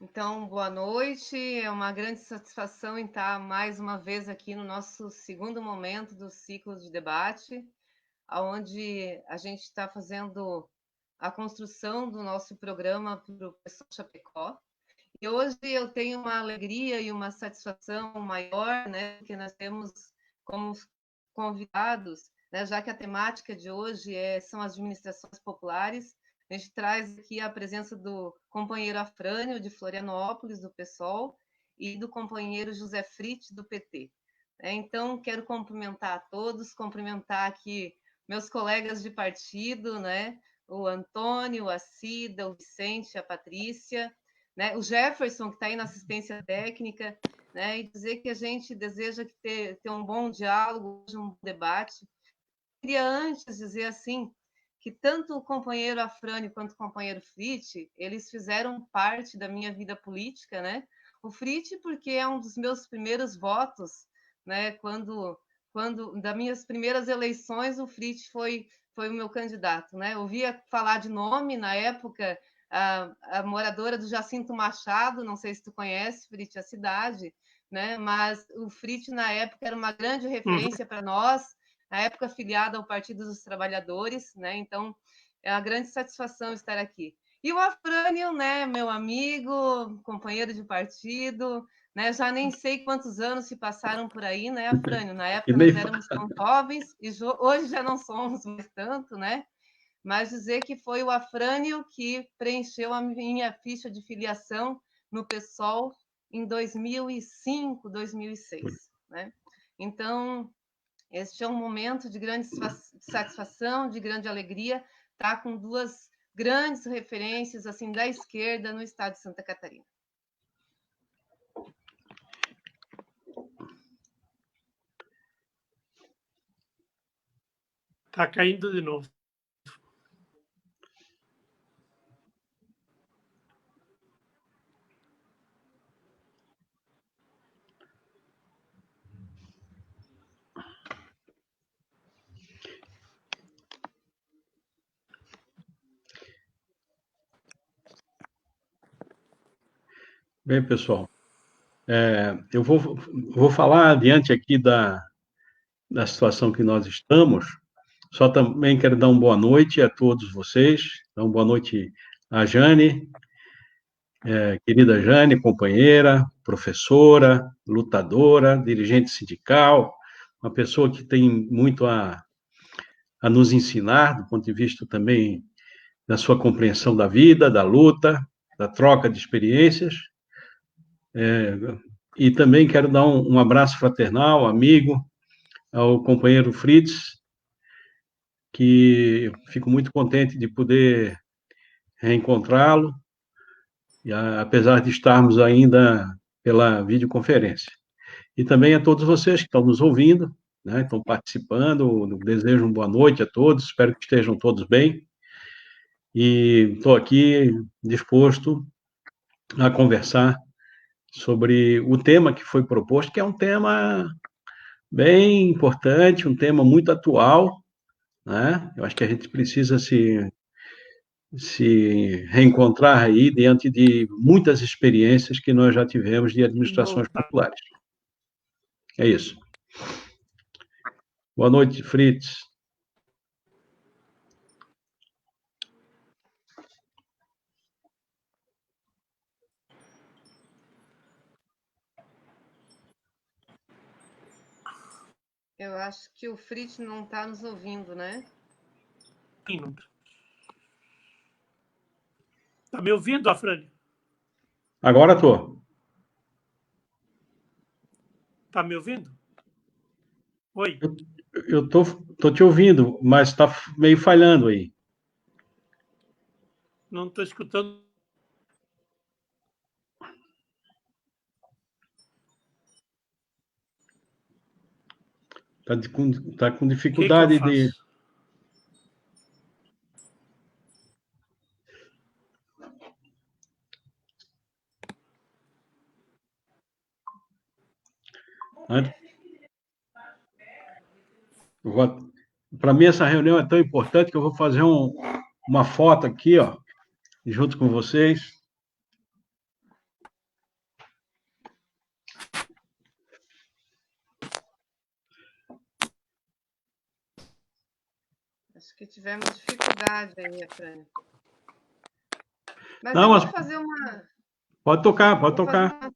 Então, boa noite. É uma grande satisfação em estar mais uma vez aqui no nosso segundo momento do ciclo de debate, onde a gente está fazendo a construção do nosso programa para o Pessoal Chapecó. E hoje eu tenho uma alegria e uma satisfação maior, né, que nós temos como convidados, né, já que a temática de hoje são as administrações populares. A gente traz aqui a presença do companheiro Afrânio, de Florianópolis, do PSOL, e do companheiro José Fritt, do PT. Então, quero cumprimentar a todos, cumprimentar aqui meus colegas de partido, né? O Antônio, a Cida, o Vicente, a Patrícia, né? O Jefferson, que está aí na assistência técnica, né? E dizer que a gente deseja ter um bom diálogo, um bom debate. Queria antes dizer assim que tanto o companheiro Afrânio quanto o companheiro Fritt, eles fizeram parte da minha vida política, né? O Fritt porque é um dos meus primeiros votos, né? Quando das minhas primeiras eleições, o Fritt foi o meu candidato, né? Ouvia falar de nome na época, a moradora do Jacinto Machado, não sei se tu conhece, Fritt, a cidade, né? Mas o Fritt na época era uma grande referência para nós, na época afiliada ao Partido dos Trabalhadores, né? Então, é uma grande satisfação estar aqui. E o Afrânio, né, meu amigo, companheiro de partido, né? Já nem sei quantos anos se passaram por aí, né, Afrânio? Na época nós éramos tão jovens e hoje já não somos mais tanto, né? Mas dizer que foi o Afrânio que preencheu a minha ficha de filiação no PSOL em 2005, 2006, né? Então, este é um momento de grande satisfação, de grande alegria, estar com duas grandes referências assim da esquerda no estado de Santa Catarina. Está caindo de novo. Bem, pessoal, eu vou falar adiante aqui da situação que nós estamos. Só também quero dar uma boa noite a todos vocês. Então, boa noite a Jane, querida Jane, companheira, professora, lutadora, dirigente sindical, uma pessoa que tem muito a nos ensinar, do ponto de vista também da sua compreensão da vida, da luta, da troca de experiências. E também quero dar um abraço fraternal, amigo, ao companheiro Fritz, que fico muito contente de poder reencontrá-lo, apesar de estarmos ainda pela videoconferência. E também a todos vocês que estão nos ouvindo, né, estão participando, desejo uma boa noite a todos, espero que estejam todos bem, e estou aqui disposto a conversar sobre o tema que foi proposto, que é um tema bem importante, um tema muito atual, né? Eu acho que a gente precisa se reencontrar aí diante de muitas experiências que nós já tivemos de administrações populares. É isso. Boa noite, Fritz. Eu acho que o Fritz não está nos ouvindo, né? Está me ouvindo, Afrânio? Agora estou. Está me ouvindo? Oi. Eu tô te ouvindo, mas está meio falhando aí. Não estou escutando. Tá com dificuldade de... Para mim, essa reunião é tão importante que eu vou fazer uma foto aqui, ó, junto com vocês. que tivemos dificuldade aí, Afrânio. Mas Não, eu mas vou fazer uma... pode tocar, pode Vou fazer tocar.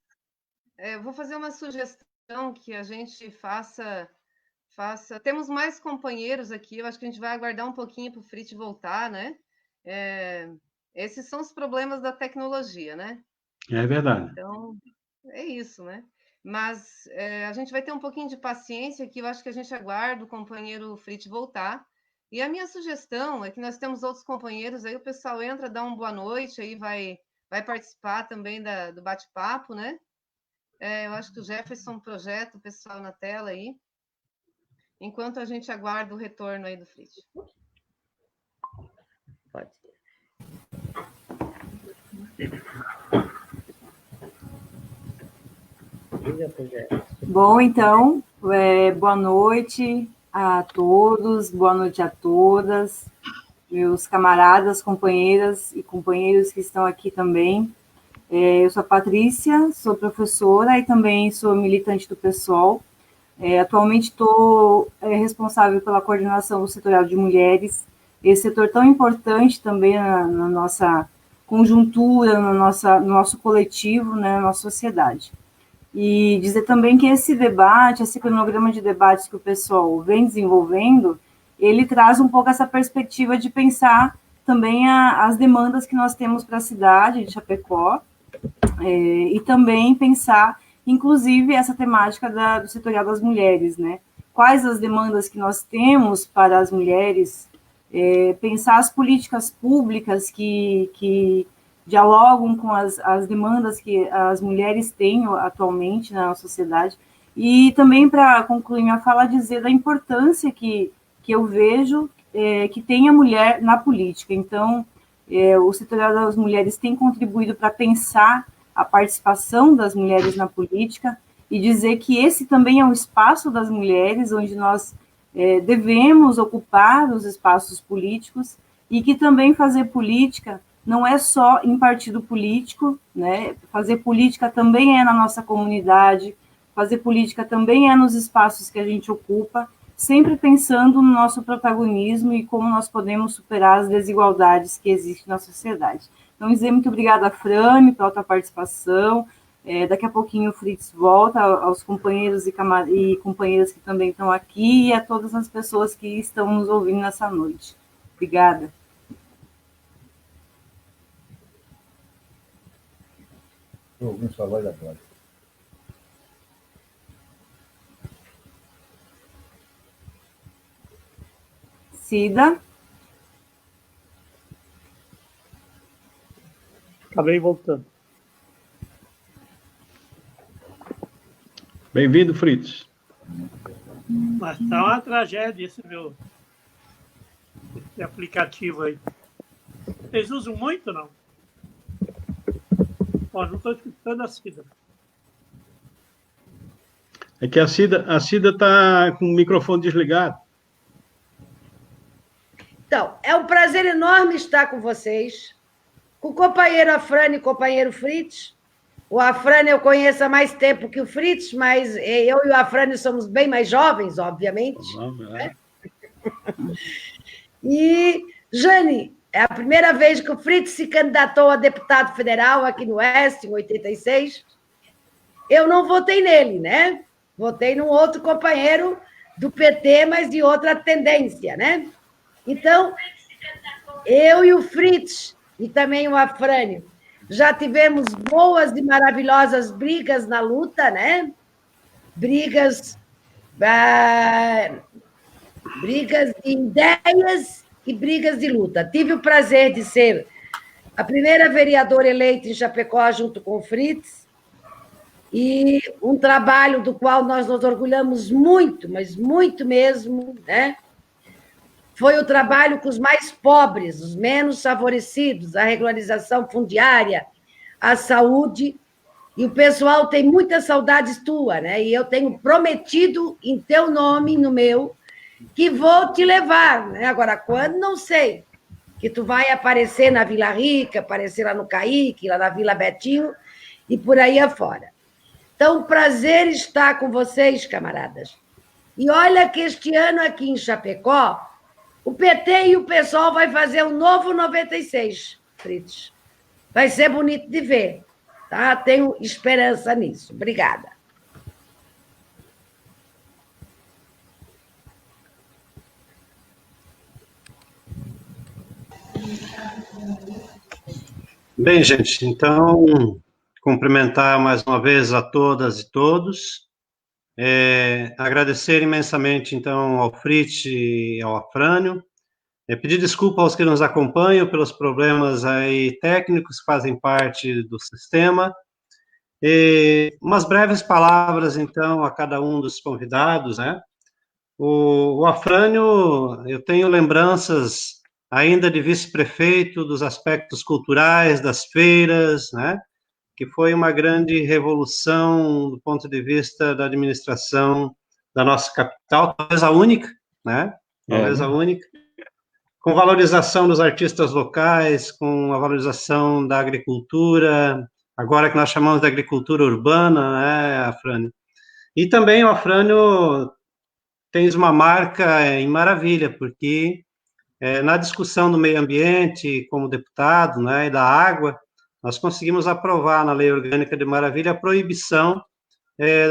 eu vou fazer uma sugestão que a gente faça. Temos mais companheiros aqui, eu acho que a gente vai aguardar um pouquinho para o Fritz voltar, né? Esses são os problemas da tecnologia, né? É verdade. Então, é isso, né? Mas a gente vai ter um pouquinho de paciência aqui, eu acho que a gente aguarda o companheiro Fritz voltar. E a minha sugestão é que nós temos outros companheiros, aí o pessoal entra, dá uma boa noite, aí vai participar também do bate-papo, né? Eu acho que o Jefferson projeta o pessoal na tela aí, enquanto a gente aguarda o retorno aí do Fritz. Pode. Bom, então, boa noite a todos, boa noite a todas, meus camaradas, companheiras e companheiros que estão aqui também. Eu sou a Patrícia, sou professora e também sou militante do PSOL. Atualmente estou responsável pela coordenação setorial de mulheres, esse setor tão importante também na nossa conjuntura, no nosso coletivo, né, na nossa sociedade. E dizer também que esse debate, esse cronograma de debates que o pessoal vem desenvolvendo, ele traz um pouco essa perspectiva de pensar também as demandas que nós temos para a cidade de Chapecó, e também pensar, inclusive, essa temática do setorial das mulheres, né? Quais as demandas que nós temos para as mulheres, pensar as políticas públicas que dialogam com as demandas que as mulheres têm atualmente na nossa sociedade, e também, para concluir minha fala, dizer da importância que eu vejo que tem a mulher na política. Então, o setorial das mulheres tem contribuído para pensar a participação das mulheres na política e dizer que esse também é um espaço das mulheres, onde nós devemos ocupar os espaços políticos, e que também fazer política não é só em partido político, né? Fazer política também é na nossa comunidade, fazer política também é nos espaços que a gente ocupa, sempre pensando no nosso protagonismo e como nós podemos superar as desigualdades que existem na sociedade. Então, dizer muito obrigada, Frane, pela tua participação. Daqui a pouquinho o Fritz volta, aos companheiros e companheiras que também estão aqui, e a todas as pessoas que estão nos ouvindo nessa noite. Obrigada. Estou ouvindo sua voz agora. Cida. Acabei voltando. Bem-vindo, Fritz. Mas tá uma tragédia esse aplicativo aí. Vocês usam muito, não? Ó, não estou escutando a Cida. É que a Cida está com o microfone desligado. Então, é um prazer enorme estar com vocês, com o companheiro Afrane e o companheiro Fritz. O Afrane eu conheço há mais tempo que o Fritz, mas eu e o Afrane somos bem mais jovens, obviamente. Né? E, Jane, é a primeira vez que o Fritz se candidatou a deputado federal aqui no Oeste, em 86. Eu não votei nele, né? Votei num outro companheiro do PT, mas de outra tendência, né? Então, eu e o Fritz, e também o Afrânio, já tivemos boas e maravilhosas brigas na luta, né? Brigas de ideias e brigas de luta. Tive o prazer de ser a primeira vereadora eleita em Chapecó, junto com o Fritz, e um trabalho do qual nós nos orgulhamos muito, mas muito mesmo, né? Foi o trabalho com os mais pobres, os menos favorecidos, a regularização fundiária, a saúde, e o pessoal tem muitas saudades tua, né? E eu tenho prometido, em teu nome, no meu, que vou te levar, né? Agora, quando, não sei, que tu vai aparecer na Vila Rica, aparecer lá no Caíque, lá na Vila Betinho, e por aí afora. Então, prazer estar com vocês, camaradas. E olha que este ano aqui em Chapecó, O PT e o PSOL vai fazer um novo 96, Fritz. Vai ser bonito de ver, tá? Tenho esperança nisso. Obrigada. Bem, gente, então, cumprimentar mais uma vez a todas e todos, agradecer imensamente, então, ao Fritz e ao Afrânio, pedir desculpa aos que nos acompanham pelos problemas aí técnicos que fazem parte do sistema, e umas breves palavras, então, a cada um dos convidados, né? O Afrânio, eu tenho lembranças ainda de vice-prefeito dos aspectos culturais, das feiras, né? Que foi uma grande revolução do ponto de vista da administração da nossa capital, talvez a única, né? Talvez a única. Com valorização dos artistas locais, com a valorização da agricultura, agora que nós chamamos de agricultura urbana, né, Afrânio? E também o Afrânio tens uma marca em Maravilha, porque na discussão do meio ambiente, como deputado, né, e da água, nós conseguimos aprovar na Lei Orgânica de Maravilha a proibição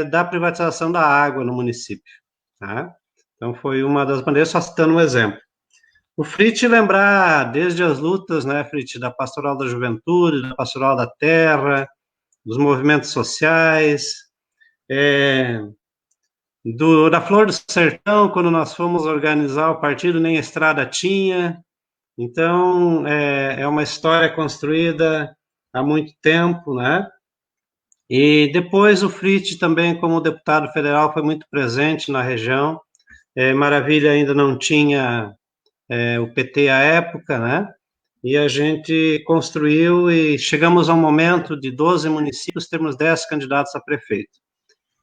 da privatização da água no município. Tá? Então, foi uma das maneiras, só citando um exemplo. O Fritz lembrar, desde as lutas, né, Fritz, da Pastoral da Juventude, da Pastoral da Terra, dos movimentos sociais, da Flor do Sertão, quando nós fomos organizar o partido, nem estrada tinha. Então, é uma história construída há muito tempo, né? E depois o Fritz também, como deputado federal, foi muito presente na região. Maravilha ainda não tinha o PT à época, né? E a gente construiu e chegamos ao momento de 12 municípios, temos 10 candidatos a prefeito,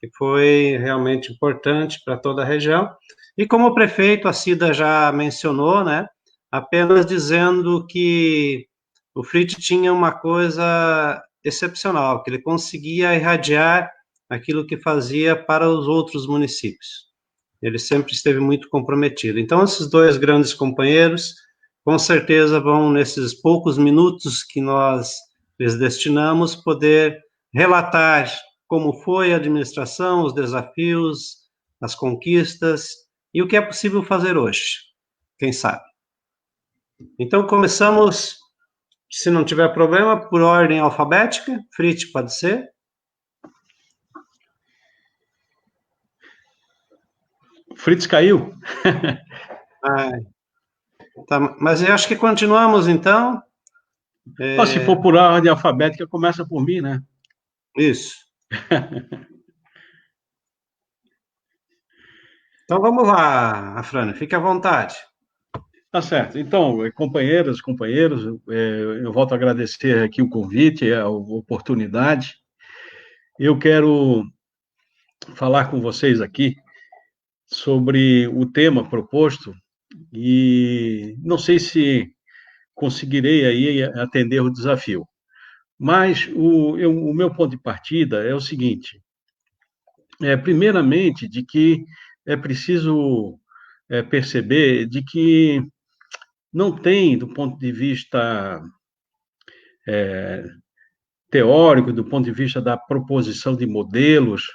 que foi realmente importante para toda a região. E como o prefeito, a Cida já mencionou, né? Apenas dizendo que o Fritz tinha uma coisa excepcional, que ele conseguia irradiar aquilo que fazia para os outros municípios. Ele sempre esteve muito comprometido. Então, esses dois grandes companheiros, com certeza vão, nesses poucos minutos que nós lhes destinamos, poder relatar como foi a administração, os desafios, as conquistas e o que é possível fazer hoje, quem sabe. Então, começamos, se não tiver problema, por ordem alfabética. Fritz, pode ser? Fritz caiu. Tá, mas eu acho que continuamos, então. Se for por ordem alfabética, começa por mim, né? Isso. Então, vamos lá, Afrânio, fique à vontade. Tá certo. Então, companheiras, companheiros, eu volto a agradecer aqui o convite, a oportunidade. Eu quero falar com vocês aqui sobre o tema proposto e não sei se conseguirei aí atender o desafio. Mas o meu ponto de partida é o seguinte, primeiramente, de que é preciso perceber de que não tem, do ponto de vista teórico, do ponto de vista da proposição de modelos,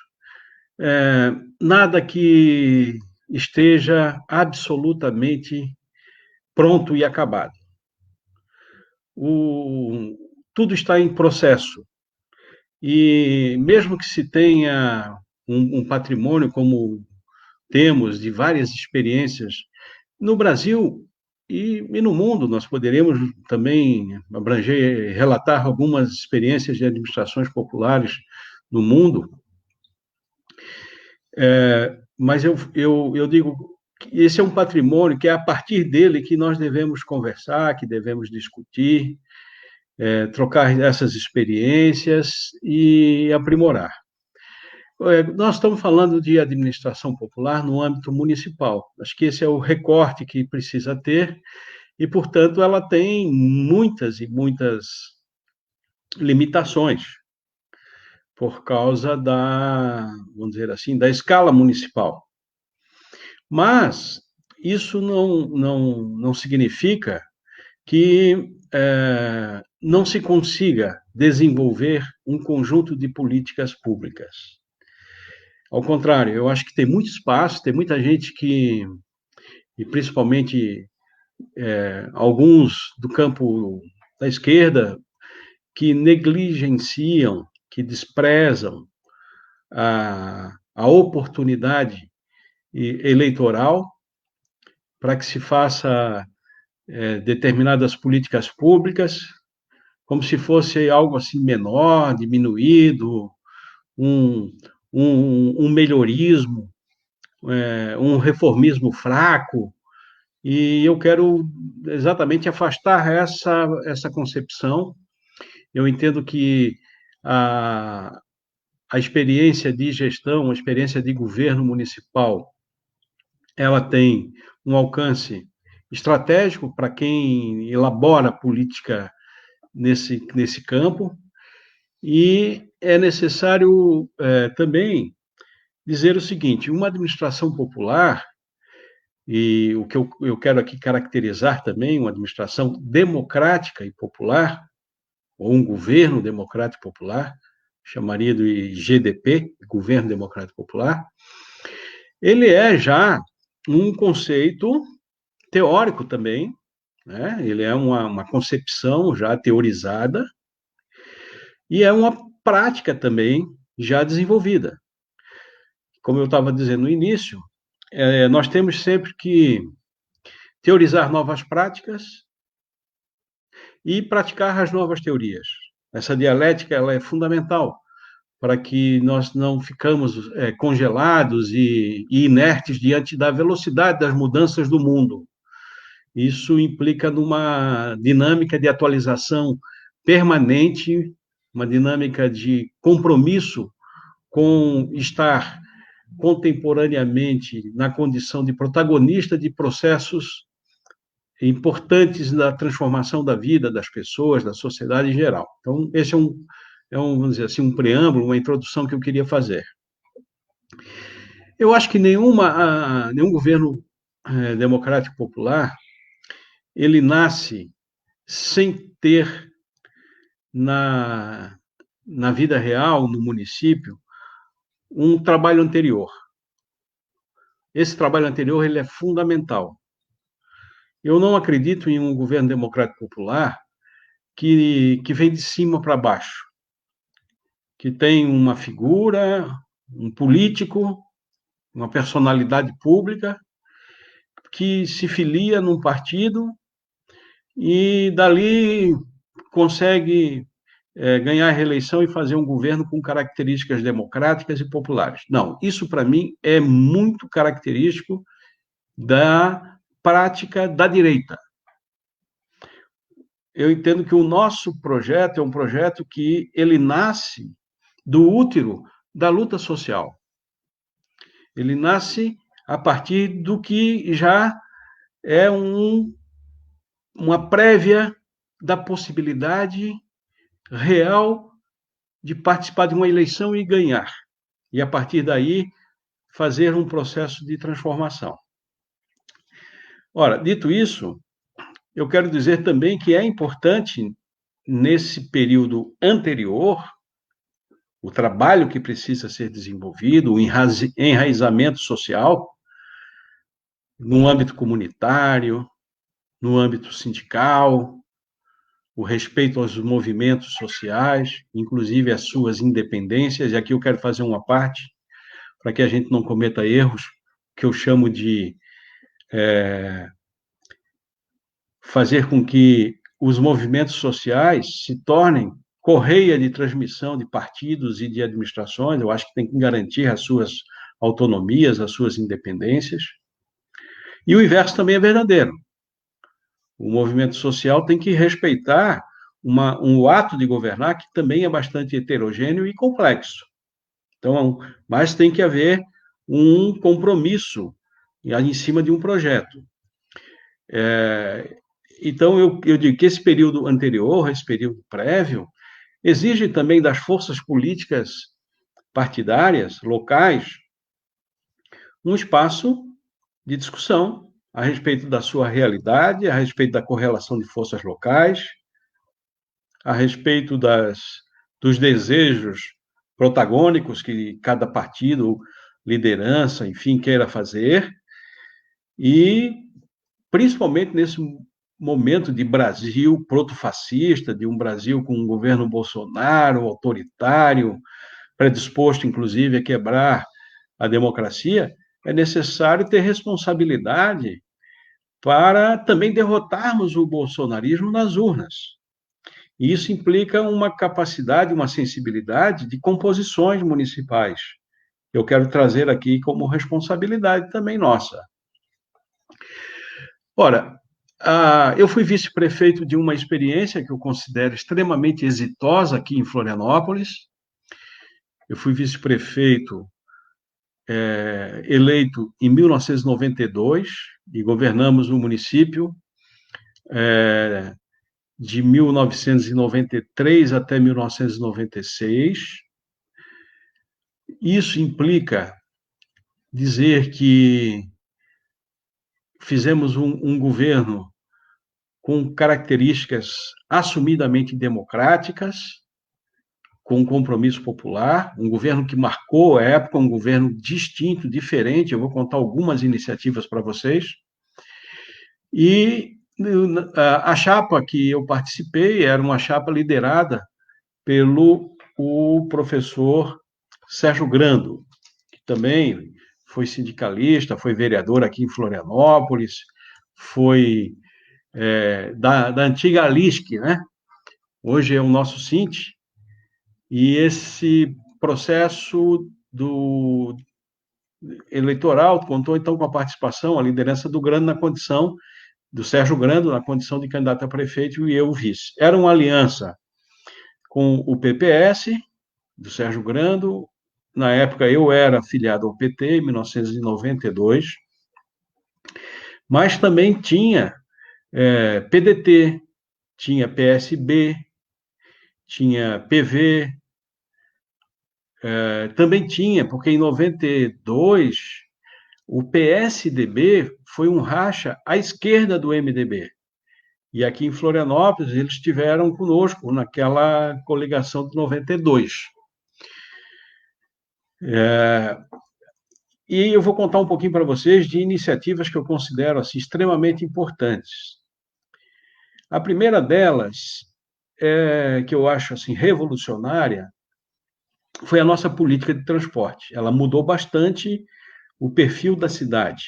nada que esteja absolutamente pronto e acabado. Tudo está em processo. E mesmo que se tenha um patrimônio como temos de várias experiências no Brasil e no mundo, nós poderemos também abranger, relatar algumas experiências de administrações populares no mundo. Mas eu digo que esse é um patrimônio que é a partir dele que nós devemos conversar, que devemos discutir, trocar essas experiências e aprimorar. Nós estamos falando de administração popular no âmbito municipal. Acho que esse é o recorte que precisa ter e, portanto, ela tem muitas e muitas limitações por causa vamos dizer assim, da escala municipal. Mas isso não significa que não se consiga desenvolver um conjunto de políticas públicas. Ao contrário, eu acho que tem muito espaço, tem muita gente e principalmente alguns do campo da esquerda, que negligenciam, que desprezam a oportunidade eleitoral para que se faça determinadas políticas públicas, como se fosse algo assim menor, diminuído, um melhorismo, um reformismo fraco, e eu quero exatamente afastar essa concepção. Eu entendo que a experiência de gestão, a experiência de governo municipal, ela tem um alcance estratégico para quem elabora política nesse campo, e é necessário também dizer o seguinte: uma administração popular, e o que eu quero aqui caracterizar também, uma administração democrática e popular, ou um governo democrático popular, chamaria de GDP, Governo Democrático Popular, ele é já um conceito teórico também, né? Ele é uma concepção já teorizada e é uma prática também já desenvolvida. Como eu estava dizendo no início, nós temos sempre que teorizar novas práticas e praticar as novas teorias. Essa dialética ela é fundamental para que nós não ficamos congelados e inertes diante da velocidade das mudanças do mundo. Isso implica numa dinâmica de atualização permanente, uma dinâmica de compromisso com estar contemporaneamente na condição de protagonista de processos importantes da transformação da vida das pessoas, da sociedade em geral. Então, esse vamos dizer assim, um preâmbulo, uma introdução que eu queria fazer. Eu acho que nenhum governo democrático popular, ele nasce sem ter na vida real, no município, um trabalho anterior. Esse trabalho anterior ele é fundamental. Eu não acredito em um governo democrático popular que vem de cima para baixo, que tem uma figura, um político, uma personalidade pública, que se filia num partido e dali consegue ganhar a reeleição e fazer um governo com características democráticas e populares. Não, isso para mim é muito característico da prática da direita. Eu entendo que o nosso projeto é um projeto que ele nasce do útero da luta social. Ele nasce a partir do que já é uma prévia da possibilidade real de participar de uma eleição e ganhar. E, a partir daí, fazer um processo de transformação. Ora, dito isso, eu quero dizer também que é importante, nesse período anterior, o trabalho que precisa ser desenvolvido, o enraizamento social, no âmbito comunitário, no âmbito sindical, o respeito aos movimentos sociais, inclusive as suas independências, e aqui eu quero fazer uma parte, para que a gente não cometa erros, que eu chamo de fazer com que os movimentos sociais se tornem correia de transmissão de partidos e de administrações. Eu acho que tem que garantir as suas autonomias, as suas independências. E o inverso também é verdadeiro. O movimento social tem que respeitar um ato de governar que também é bastante heterogêneo e complexo. Então, mas tem que haver um compromisso em cima de um projeto. Então, eu digo que esse período anterior, esse período prévio, exige também das forças políticas partidárias, locais, um espaço de discussão a respeito da sua realidade, a respeito da correlação de forças locais, a respeito dos desejos protagônicos que cada partido, liderança, enfim, queira fazer, e principalmente nesse momento de Brasil protofascista, de um Brasil com um governo Bolsonaro, autoritário, predisposto, inclusive, a quebrar a democracia, é necessário ter responsabilidade para também derrotarmos o bolsonarismo nas urnas. E isso implica uma capacidade, uma sensibilidade de composições municipais. Eu quero trazer aqui como responsabilidade também nossa. Ora, eu fui vice-prefeito de uma experiência que eu considero extremamente exitosa aqui em Florianópolis. Eu fui vice-prefeito eleito em 1992 e governamos o município de 1993 até 1996. Isso implica dizer que fizemos um governo com características assumidamente democráticas, com um compromisso popular, um governo que marcou a época, um governo distinto, diferente. Eu vou contar algumas iniciativas para vocês. E a chapa que eu participei era uma chapa liderada pelo professor Sérgio Grando, que também foi sindicalista, foi vereador aqui em Florianópolis, foi da antiga Alisc, né? Hoje é o nosso Sint, e esse processo eleitoral contou, então, com a participação, a liderança do Grando na condição, do Sérgio Grando, na condição de candidato a prefeito, e eu vice. Era uma aliança com o PPS, do Sérgio Grando. Na época, eu era afiliado ao PT, em 1992, mas também tinha PDT, tinha PSB, tinha PV, também tinha, porque em 92 o PSDB foi um racha à esquerda do MDB. E aqui em Florianópolis eles estiveram conosco naquela coligação de 92. E eu vou contar um pouquinho para vocês de iniciativas que eu considero assim, extremamente importantes. A primeira delas, que eu acho assim, revolucionária, foi a nossa política de transporte. Ela mudou bastante o perfil da cidade.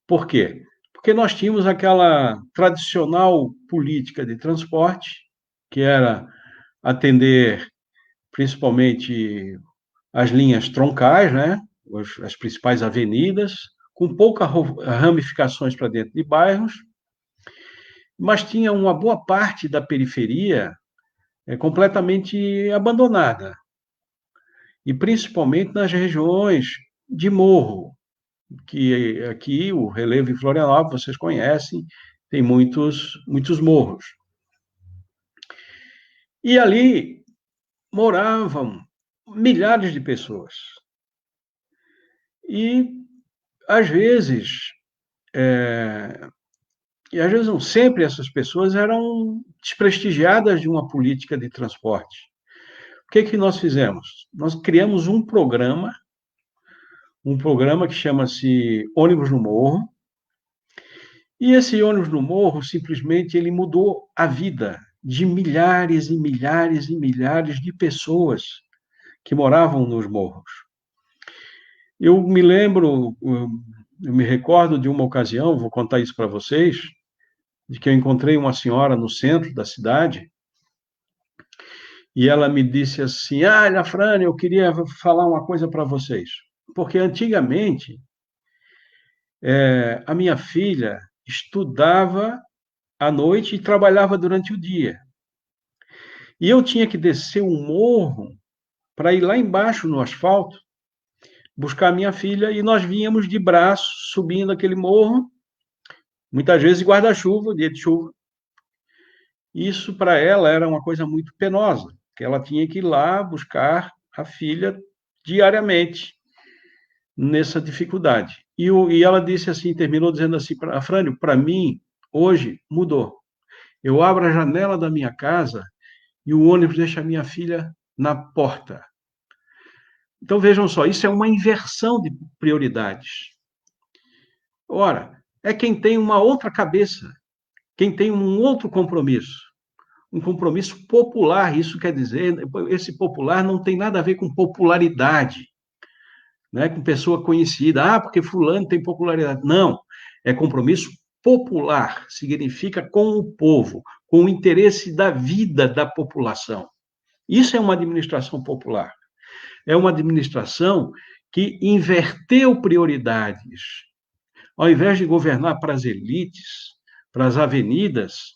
Por quê? Porque nós tínhamos aquela tradicional política de transporte, que era atender principalmente as linhas troncais, né? As principais avenidas, com poucas ramificações para dentro de bairros, mas tinha uma boa parte da periferia completamente abandonada, e principalmente nas regiões de morro, que aqui o relevo em Florianópolis, vocês conhecem, tem muitos morros. E ali moravam milhares de pessoas. E, às vezes não sempre, essas pessoas eram desprestigiadas de uma política de transporte. O que nós fizemos? Nós criamos um programa que chama-se Ônibus no Morro, e esse Ônibus no Morro, simplesmente, ele mudou a vida de milhares e milhares e milhares de pessoas que moravam nos morros. Eu me recordo de uma ocasião, vou contar isso para vocês, de que eu encontrei uma senhora no centro da cidade, e ela me disse assim: Afrânio, eu queria falar uma coisa para vocês. Porque antigamente a minha filha estudava à noite e trabalhava durante o dia. E eu tinha que descer um morro para ir lá embaixo no asfalto, buscar a minha filha, e nós vínhamos de braço, subindo aquele morro, muitas vezes guarda-chuva, dia de chuva. Isso para ela era uma coisa muito penosa, que ela tinha que ir lá buscar a filha diariamente, nessa dificuldade. E ela disse assim, terminou dizendo assim, Afrânio, para mim, hoje, mudou. Eu abro a janela da minha casa e o ônibus deixa a minha filha na porta. Então, vejam só, isso é uma inversão de prioridades. Ora, é quem tem uma outra cabeça, quem tem um outro compromisso, um compromisso popular. Isso quer dizer, esse popular não tem nada a ver com popularidade, né, com pessoa conhecida. Porque fulano tem popularidade. Não, é compromisso popular, significa com o povo, com o interesse da vida da população. Isso é uma administração popular. É uma administração que inverteu prioridades. Ao invés de governar para as elites, para as avenidas,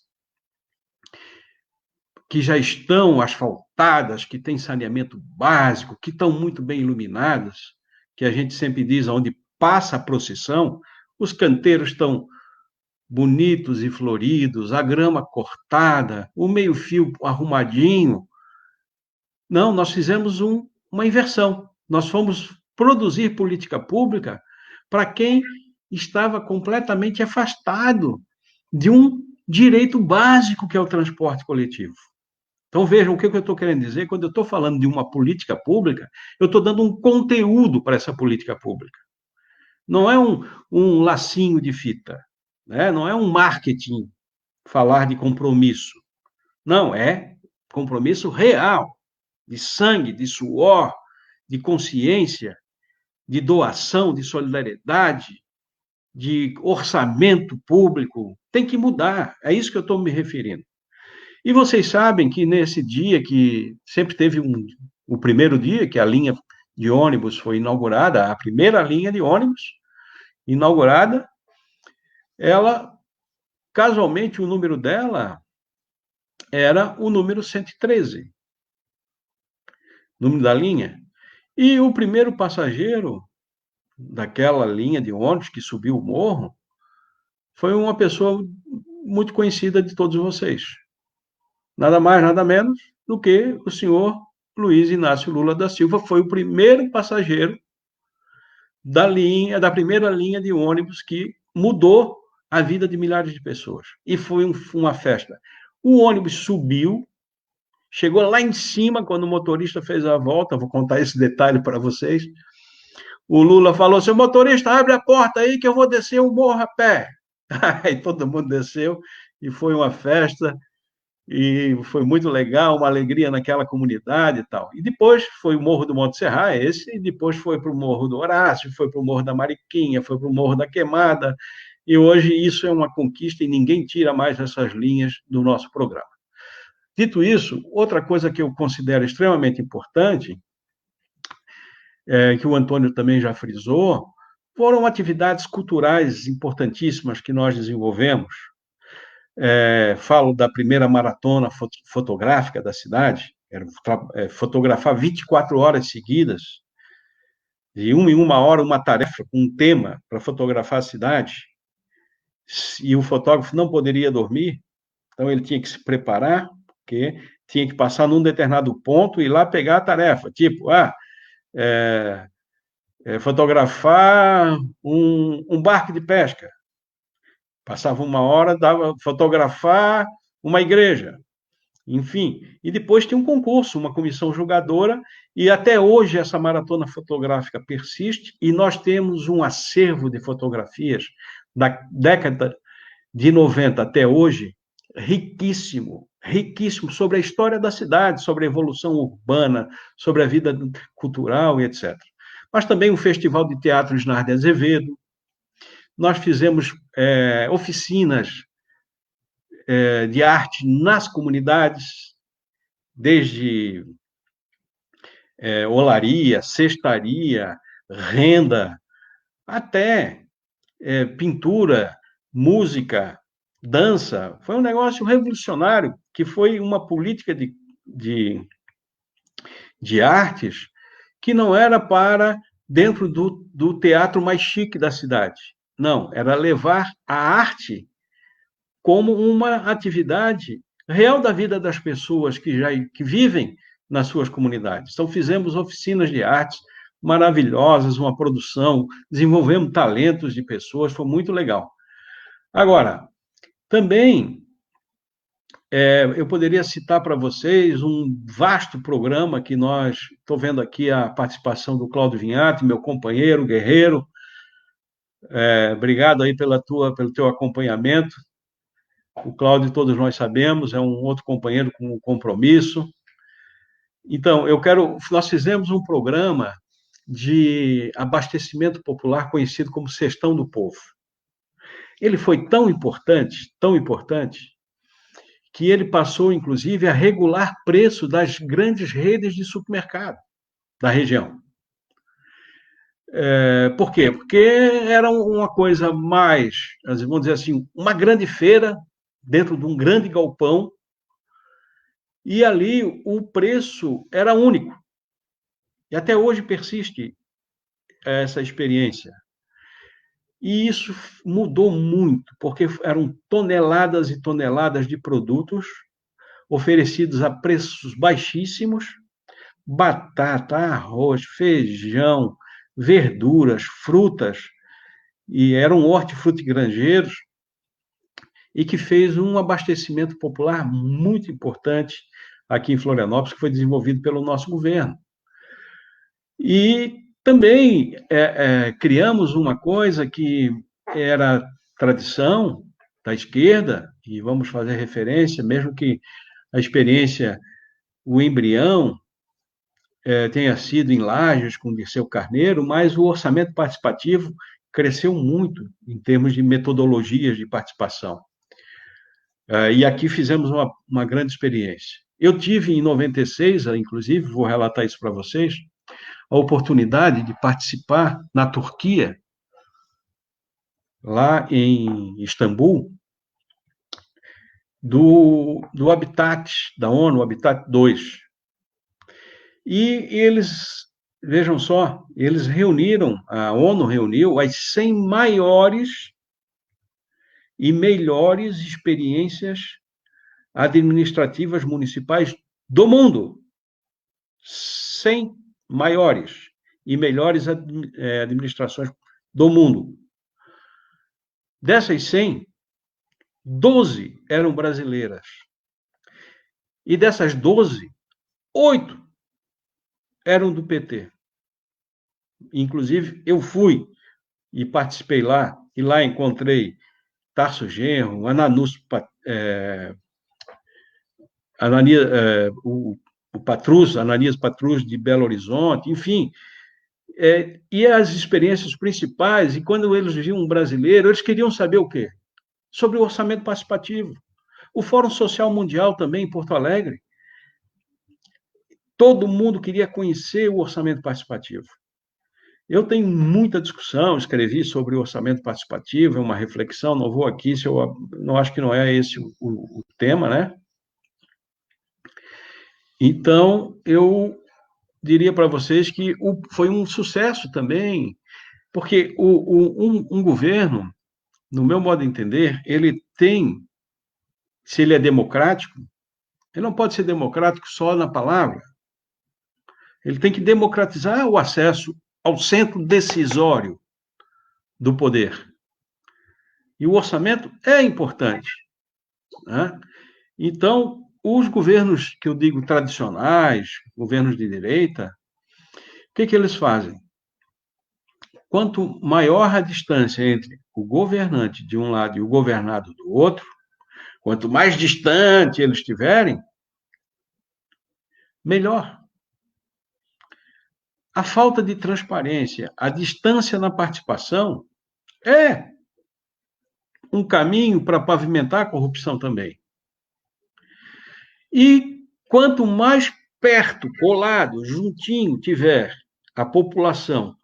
que já estão asfaltadas, que têm saneamento básico, que estão muito bem iluminadas, que a gente sempre diz, onde passa a procissão, os canteiros estão bonitos e floridos, a grama cortada, o meio-fio arrumadinho. Não, nós fizemos uma inversão. Nós fomos produzir política pública para quem estava completamente afastado de um direito básico que é o transporte coletivo. Então, vejam o que eu estou querendo dizer. Quando eu estou falando de uma política pública, eu estou dando um conteúdo para essa política pública. Não é um lacinho de fita, né? Não é um marketing falar de compromisso. Não, é compromisso real, de sangue, de suor, de consciência, de doação, de solidariedade, de orçamento público. Tem que mudar, é isso que eu estou me referindo. E vocês sabem que nesse dia que sempre teve o primeiro dia que a linha de ônibus foi inaugurada, a primeira linha de ônibus inaugurada, ela, casualmente, o número dela era o número 113, número da linha. E o primeiro passageiro daquela linha de ônibus que subiu o morro foi uma pessoa muito conhecida de todos vocês. Nada mais, nada menos do que o senhor Luiz Inácio Lula da Silva. Foi o primeiro passageiro da primeira linha de ônibus que mudou a vida de milhares de pessoas. E foi uma festa. O ônibus subiu, chegou lá em cima, quando o motorista fez a volta, vou contar esse detalhe para vocês. O Lula falou, seu motorista, abre a porta aí que eu vou descer o morro a pé. Aí todo mundo desceu e foi uma festa. E foi muito legal, uma alegria naquela comunidade e tal. E depois foi o Morro do Monte Serra, esse, e depois foi para o Morro do Horácio, foi para o Morro da Mariquinha, foi para o Morro da Queimada, e hoje isso é uma conquista e ninguém tira mais essas linhas do nosso programa. Dito isso, outra coisa que eu considero extremamente importante, que o Antônio também já frisou, foram atividades culturais importantíssimas que nós desenvolvemos. Falo da primeira maratona fotográfica da cidade, era fotografar 24 horas seguidas, de uma em uma hora, uma tarefa com um tema para fotografar a cidade, e o fotógrafo não poderia dormir, então ele tinha que se preparar, porque tinha que passar num determinado ponto e ir lá pegar a tarefa, tipo, fotografar um barco de pesca. Passava uma hora, fotografar uma igreja, enfim. E depois tinha um concurso, uma comissão julgadora, e até hoje essa maratona fotográfica persiste, e nós temos um acervo de fotografias da década de 90 até hoje, riquíssimo, riquíssimo, sobre a história da cidade, sobre a evolução urbana, sobre a vida cultural e etc. Mas também o Festival de Teatro Isnardi Azevedo. Nós fizemos oficinas de arte nas comunidades, desde olaria, cestaria, renda, até pintura, música, dança. Foi um negócio revolucionário, que foi uma política de artes que não era para dentro do teatro mais chique da cidade. Não, era levar a arte como uma atividade real da vida das pessoas que vivem nas suas comunidades. Então, fizemos oficinas de artes maravilhosas, uma produção, desenvolvemos talentos de pessoas, foi muito legal. Agora, também eu poderia citar para vocês um vasto programa que estou vendo aqui a participação do Cláudio Vinhati, meu companheiro, guerreiro. Obrigado aí pelo teu acompanhamento. O Cláudio, todos nós sabemos, é um outro companheiro com compromisso. Então, nós fizemos um programa de abastecimento popular conhecido como Cestão do Povo. Ele foi tão importante, que ele passou, inclusive, a regular preço das grandes redes de supermercado da região. Por quê? Porque era uma coisa mais, vamos dizer assim, uma grande feira dentro de um grande galpão, e ali o preço era único. E até hoje persiste essa experiência. E isso mudou muito, porque eram toneladas e toneladas de produtos oferecidos a preços baixíssimos, batata, arroz, feijão, verduras, frutas, e eram hortifrutigranjeiros, e que fez um abastecimento popular muito importante aqui em Florianópolis, que foi desenvolvido pelo nosso governo. E também criamos uma coisa que era tradição da esquerda, e vamos fazer referência, mesmo que a experiência, o embrião, tenha sido em Lajes com o Dirceu Carneiro, mas o orçamento participativo cresceu muito em termos de metodologias de participação. E aqui fizemos uma grande experiência. Eu tive, em 96, inclusive, vou relatar isso para vocês, a oportunidade de participar na Turquia, lá em Istambul, do Habitat da ONU, Habitat 2. E eles, vejam só, a ONU reuniu as 100 maiores e melhores experiências administrativas municipais do mundo. 100 maiores e melhores administrações do mundo. Dessas 100, 12 eram brasileiras. E dessas 12, 8 eram do PT. Inclusive, eu fui e participei lá, e lá encontrei Tarso Genro, Ananias Patrus de Belo Horizonte, enfim, e as experiências principais, e quando eles viam um brasileiro, eles queriam saber o quê? Sobre o orçamento participativo. O Fórum Social Mundial também, em Porto Alegre, todo mundo queria conhecer o orçamento participativo. Eu tenho muita discussão, escrevi sobre o orçamento participativo, é uma reflexão, não vou aqui, não acho que não é esse o tema, né? Então, eu diria para vocês que foi um sucesso também, porque um governo, no meu modo de entender, se ele é democrático, ele não pode ser democrático só na palavra. Ele tem que democratizar o acesso ao centro decisório do poder. E o orçamento é importante, né? Então, os governos que eu digo tradicionais, governos de direita, o que eles fazem? Quanto maior a distância entre o governante de um lado e o governado do outro, quanto mais distante eles estiverem, melhor. A falta de transparência, a distância na participação é um caminho para pavimentar a corrupção também. E quanto mais perto, colado, juntinho tiver a população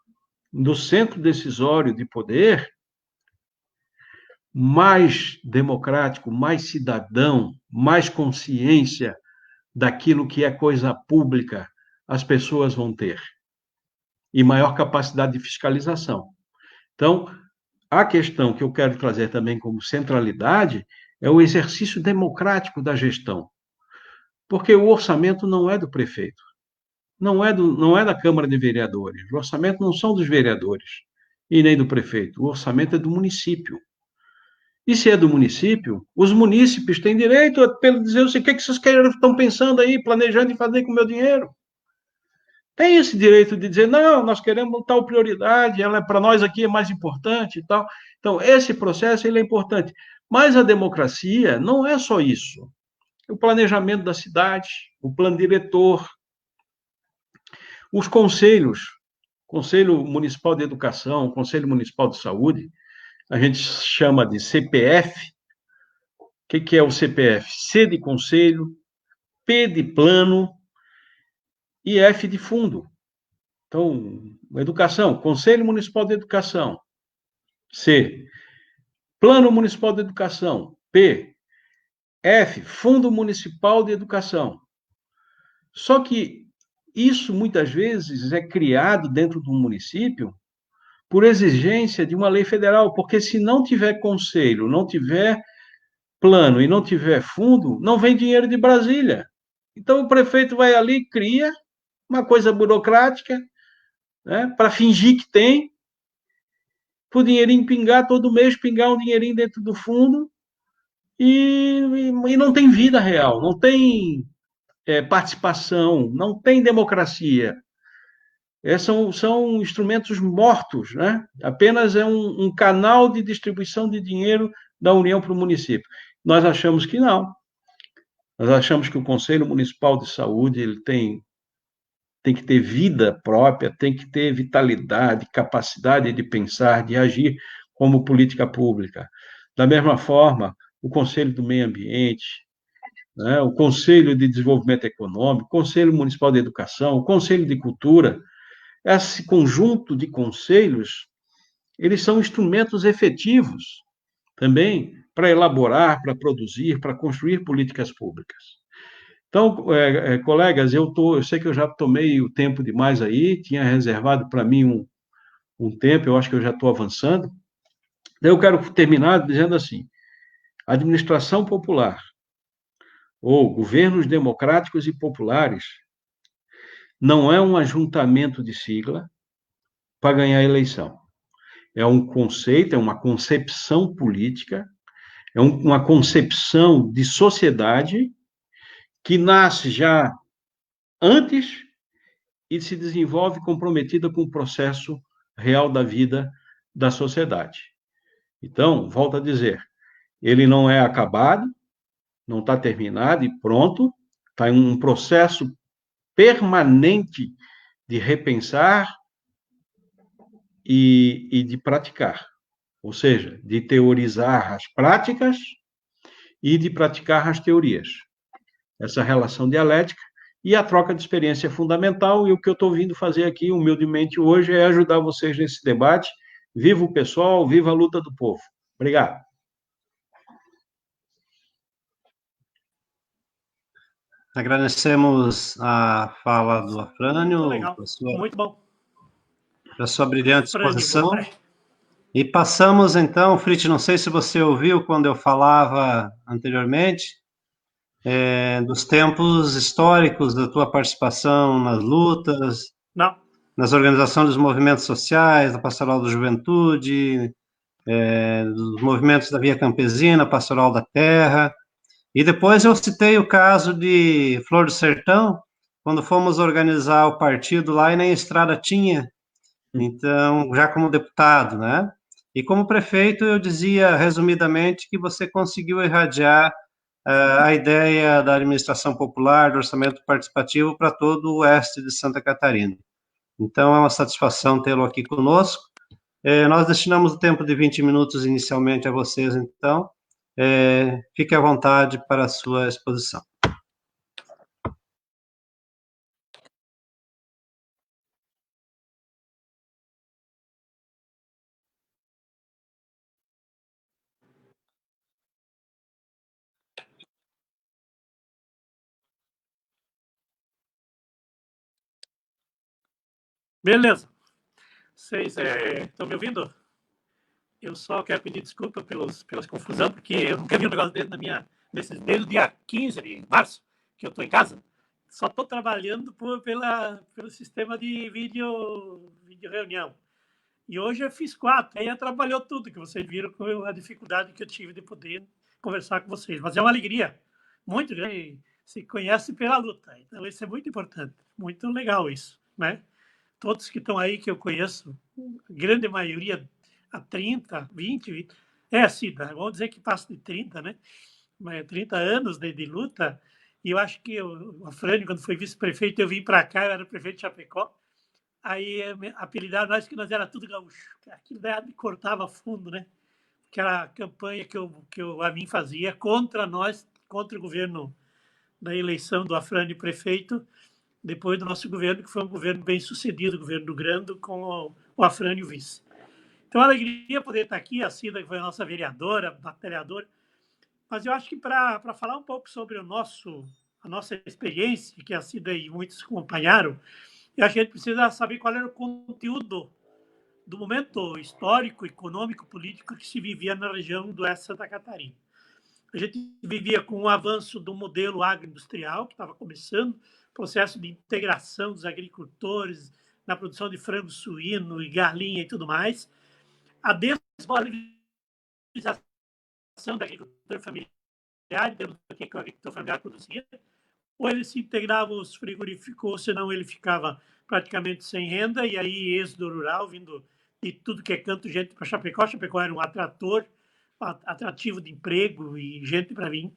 do centro decisório de poder, mais democrático, mais cidadão, mais consciência daquilo que é coisa pública as pessoas vão ter. E maior capacidade de fiscalização. Então, a questão que eu quero trazer também como centralidade é o exercício democrático da gestão. Porque o orçamento não é do prefeito. não é da Câmara de Vereadores. O orçamento não são dos vereadores e nem do prefeito. O orçamento é do município. E se é do município, os munícipes têm direito a dizer o que vocês estão pensando aí, planejando em fazer com o meu dinheiro. Tem esse direito de dizer, não, nós queremos tal prioridade, ela para nós aqui é mais importante e tal. Então, esse processo ele é importante. Mas a democracia não é só isso. O planejamento da cidade, o plano diretor, os conselhos, Conselho Municipal de Educação, Conselho Municipal de Saúde, a gente chama de CPF. O que é o CPF? C de conselho, P de plano e F de fundo. Então, educação, Conselho Municipal de Educação. C, Plano Municipal de Educação. P, F, Fundo Municipal de Educação. Só que isso, muitas vezes, é criado dentro do município por exigência de uma lei federal, porque se não tiver conselho, não tiver plano e não tiver fundo, não vem dinheiro de Brasília. Então, o prefeito vai ali, cria uma coisa burocrática, né, para fingir que tem, para o dinheirinho pingar, todo mês pingar um dinheirinho dentro do fundo, e não tem vida real, não tem participação, não tem democracia. São instrumentos mortos, né? Apenas é um canal de distribuição de dinheiro da União para o município. Nós achamos que não. Nós achamos que o Conselho Municipal de Saúde ele tem que ter vida própria, tem que ter vitalidade, capacidade de pensar, de agir como política pública. Da mesma forma, o Conselho do Meio Ambiente, né, o Conselho de Desenvolvimento Econômico, o Conselho Municipal de Educação, o Conselho de Cultura, esse conjunto de conselhos, eles são instrumentos efetivos também para elaborar, para produzir, para construir políticas públicas. Então, colegas, eu sei que eu já tomei o tempo demais aí, tinha reservado para mim um tempo, eu acho que eu já estou avançando. Eu quero terminar dizendo assim, administração popular, ou governos democráticos e populares, não é um ajuntamento de sigla para ganhar a eleição. É um conceito, é uma concepção política, é uma concepção de sociedade que nasce já antes e se desenvolve comprometida com o processo real da vida da sociedade. Então, volto a dizer, ele não é acabado, não está terminado e pronto, está em um processo permanente de repensar e de praticar, ou seja, de teorizar as práticas e de praticar as teorias. Essa relação dialética e a troca de experiência é fundamental, e o que eu estou vindo fazer aqui, humildemente, hoje, é ajudar vocês nesse debate. Viva o pessoal, viva a luta do povo. Obrigado. Agradecemos a fala do Afrânio, Muito bom. Pela sua brilhante exposição. E passamos, então, Fritz, não sei se você ouviu quando eu falava anteriormente, dos tempos históricos da tua participação nas lutas, Não. Nas organizações dos movimentos sociais, da Pastoral da Juventude, dos movimentos da Via Campesina, Pastoral da Terra. E depois eu citei o caso de Flor do Sertão, quando fomos organizar o partido lá e nem estrada tinha, então, já como deputado, né? E como prefeito, eu dizia, resumidamente, que você conseguiu irradiar a ideia da administração popular, do orçamento participativo para todo o oeste de Santa Catarina. Então, é uma satisfação tê-lo aqui conosco. Nós destinamos o tempo de 20 minutos inicialmente a vocês, então, fique à vontade para a sua exposição. Beleza. Vocês estão me ouvindo? Eu só quero pedir desculpa pelas confusão, porque eu nunca vi um negócio desde o dia 15 de março, que eu estou em casa, só estou trabalhando pelo sistema de vídeo reunião. E hoje eu fiz 4, aí atrapalhou tudo, que vocês viram com a dificuldade que eu tive de poder conversar com vocês. Mas é uma alegria muito grande, se conhece pela luta. Então, isso é muito importante, muito legal isso, né? Todos que estão aí, que eu conheço, a grande maioria há 30, 20, Cida, vamos dizer que passa de 30, né? 30 anos de luta, e eu acho que o Afrânio, quando foi vice-prefeito, eu vim para cá, eu era prefeito de Chapecó, aí apelidaram nós que nós era tudo gaúcho. Aquilo daí me cortava fundo, né? Aquela campanha que a mim fazia contra nós, contra o governo da eleição do Afrânio prefeito, depois do nosso governo, que foi um governo bem sucedido, o governo do Grando, com o Afrânio vice. Então, a alegria poder estar aqui, a Cida, que foi a nossa vereadora, batalhadora, mas eu acho que para falar um pouco sobre a nossa experiência, que a Cida e muitos acompanharam, eu acho que a gente precisa saber qual era o conteúdo do momento histórico, econômico, político que se vivia na região do Oeste de Santa Catarina. A gente vivia com o avanço do modelo agroindustrial, que estava começando, processo de integração dos agricultores na produção de frango suíno e galinha e tudo mais, a desvalorização da agricultura familiar, dentro do que o agricultor familiar produzia, ou ele se integrava aos frigoríficos, ou senão ele ficava praticamente sem renda, e aí êxodo rural, vindo de tudo que é canto, gente para Chapecó. Chapecó era um atrativo de emprego e gente para vir.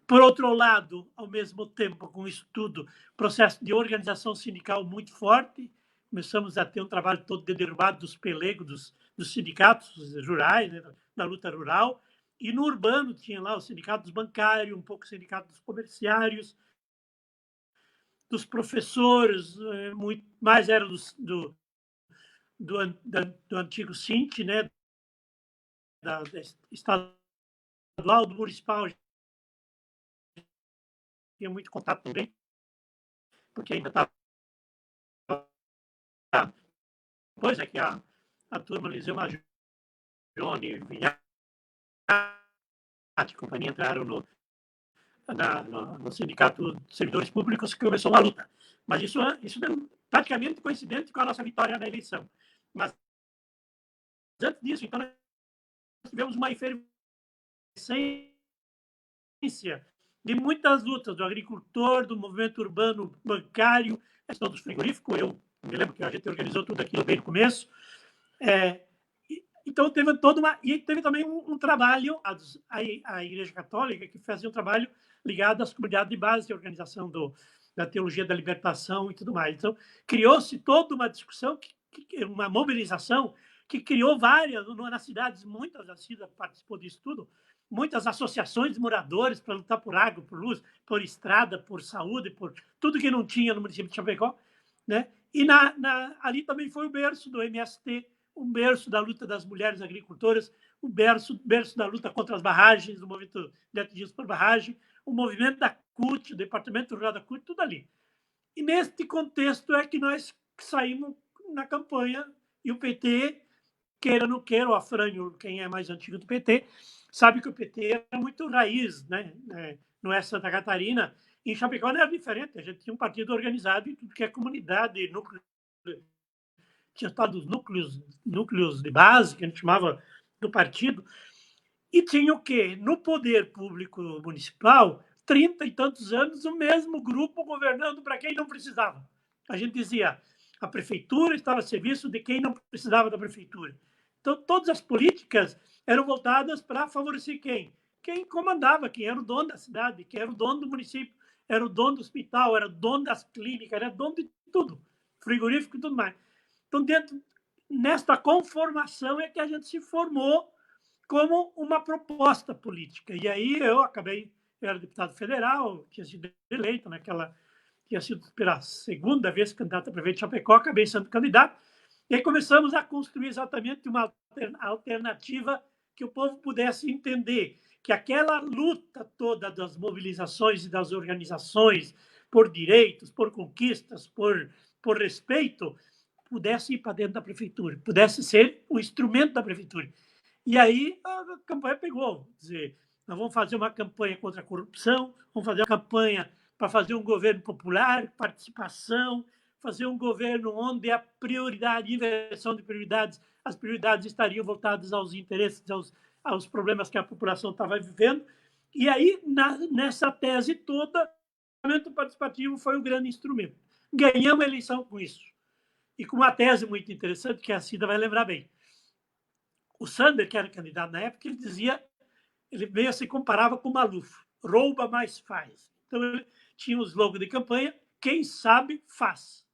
Por outro lado, ao mesmo tempo, com isso tudo, processo de organização sindical muito forte, começamos a ter um trabalho todo de derrubado dos pelegos, dos sindicatos rurais, né, na luta rural, e no urbano tinha lá o sindicato dos bancários, um pouco o sindicato dos comerciários, dos professores, muito mais era do antigo Sint, né, da estadual, do municipal, tinha muito contato também, porque ainda estava. Depois é que a turma Liseu Majone, Vinhate e companhia entraram no Sindicato de Servidores Públicos, que começou uma luta. Mas isso é praticamente coincidente com a nossa vitória na eleição. Mas antes disso, então, nós tivemos uma efervescência de muitas lutas do agricultor, do movimento urbano, bancário, a questão dos frigoríficos. Eu me lembro que a gente organizou tudo aquilo bem no começo. Então, teve toda uma... E teve também um trabalho, a Igreja Católica, que fazia um trabalho ligado às comunidades de base de organização da teologia da libertação e tudo mais. Então, criou-se toda uma discussão, uma mobilização, que criou várias, nas cidades, muitas da cidade participou disso tudo, muitas associações de moradores para lutar por água, por luz, por estrada, por saúde, por tudo que não tinha no município de Chapecó, né? E ali também foi o berço do MST, o berço da luta das mulheres agricultoras, o berço da luta contra as barragens, do movimento de atingidos por barragem, o movimento da CUT, o Departamento Rural da CUT, tudo ali. E neste contexto é que nós saímos na campanha, e o PT, queira ou não queira, o Afrânio, quem é mais antigo do PT, sabe que o PT é muito raiz, né? No Oeste de Santa Catarina. Em Chapecó não era diferente, a gente tinha um partido organizado em tudo que é comunidade, núcleo, tinha estado os núcleos de base, que a gente chamava do partido, e tinha o quê? No poder público municipal, 30 e tantos anos, o mesmo grupo governando para quem não precisava. A gente dizia, a prefeitura estava a serviço de quem não precisava da prefeitura. Então, todas as políticas eram voltadas para favorecer quem? Quem comandava, quem era o dono da cidade, quem era o dono do município, era o dono do hospital, era o dono das clínicas, era o dono de tudo, frigorífico e tudo mais. Então, nesta conformação é que a gente se formou como uma proposta política. E aí eu era deputado federal, tinha sido eleito tinha sido pela segunda vez candidato a prefeito de Chapecó, acabei sendo candidato, e aí começamos a construir exatamente uma alternativa que o povo pudesse entender que aquela luta toda das mobilizações e das organizações por direitos, por conquistas, por respeito, pudesse ir para dentro da prefeitura, pudesse ser o instrumento da prefeitura. E aí a campanha pegou. Quer dizer, nós vamos fazer uma campanha contra a corrupção, vamos fazer uma campanha para fazer um governo popular, participação, fazer um governo onde a prioridade, inversão de prioridades, as prioridades estariam voltadas aos interesses, aos problemas que a população estava vivendo. E aí, nessa tese toda, o parlamento participativo foi o grande instrumento. Ganhamos a eleição com isso. E com uma tese muito interessante, que a Cida vai lembrar bem. O Sander, que era candidato na época, ele dizia, ele meio se comparava com o Maluf, rouba, mais faz. Então, ele tinha um slogan de campanha, quem sabe, faz.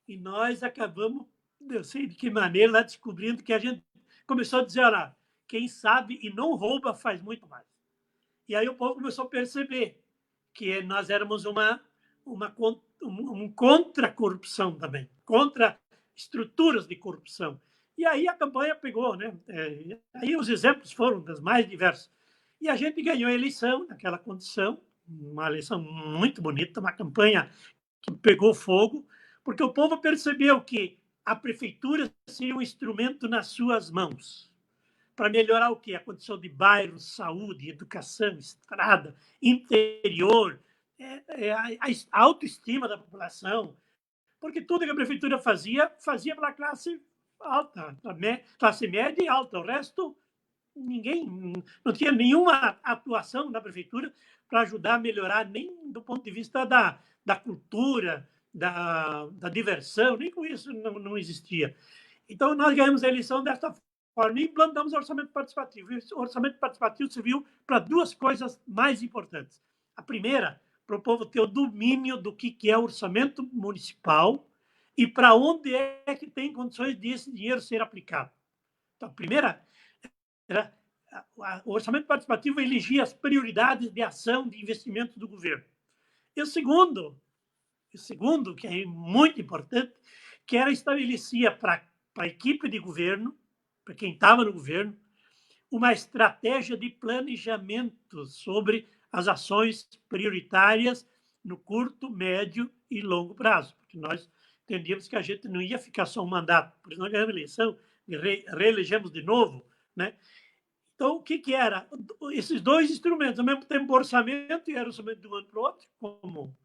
E nós acabamos, não sei de que maneira, lá descobrindo que a gente começou a dizer, olha, quem sabe e não rouba, faz muito mais. E aí o povo começou a perceber que nós éramos um contra a corrupção também, contra estruturas de corrupção. E aí a campanha pegou, né? Aí os exemplos foram das mais diversas. E a gente ganhou a eleição naquela condição, uma eleição muito bonita, uma campanha que pegou fogo, porque o povo percebeu que a prefeitura seria um instrumento nas suas mãos para melhorar o quê? A condição de bairros, saúde, educação, estrada, interior, a autoestima da população, porque tudo que a prefeitura fazia pela classe alta, classe média e alta. O resto, não tinha nenhuma atuação na prefeitura para ajudar a melhorar, nem do ponto de vista da cultura, da diversão, nem com isso não existia. Então, nós ganhamos a eleição desta forma e implantamos o orçamento participativo. E o orçamento participativo serviu para duas coisas mais importantes. A primeira, para o povo ter o domínio do que é o orçamento municipal e para onde é que tem condições de esse dinheiro ser aplicado. Então, a primeira era o orçamento participativo elegia as prioridades de ação de investimento do governo. E o segundo, que é muito importante, que era estabelecia para a equipe de governo, para quem estava no governo, uma estratégia de planejamento sobre as ações prioritárias no curto, médio e longo prazo, porque nós entendíamos que a gente não ia ficar só um mandato, por isso nós ganhamos a eleição e reelegemos de novo, né? Então, o que era? Esses dois instrumentos, ao mesmo tempo orçamento, e era orçamento de um ano para o outro, como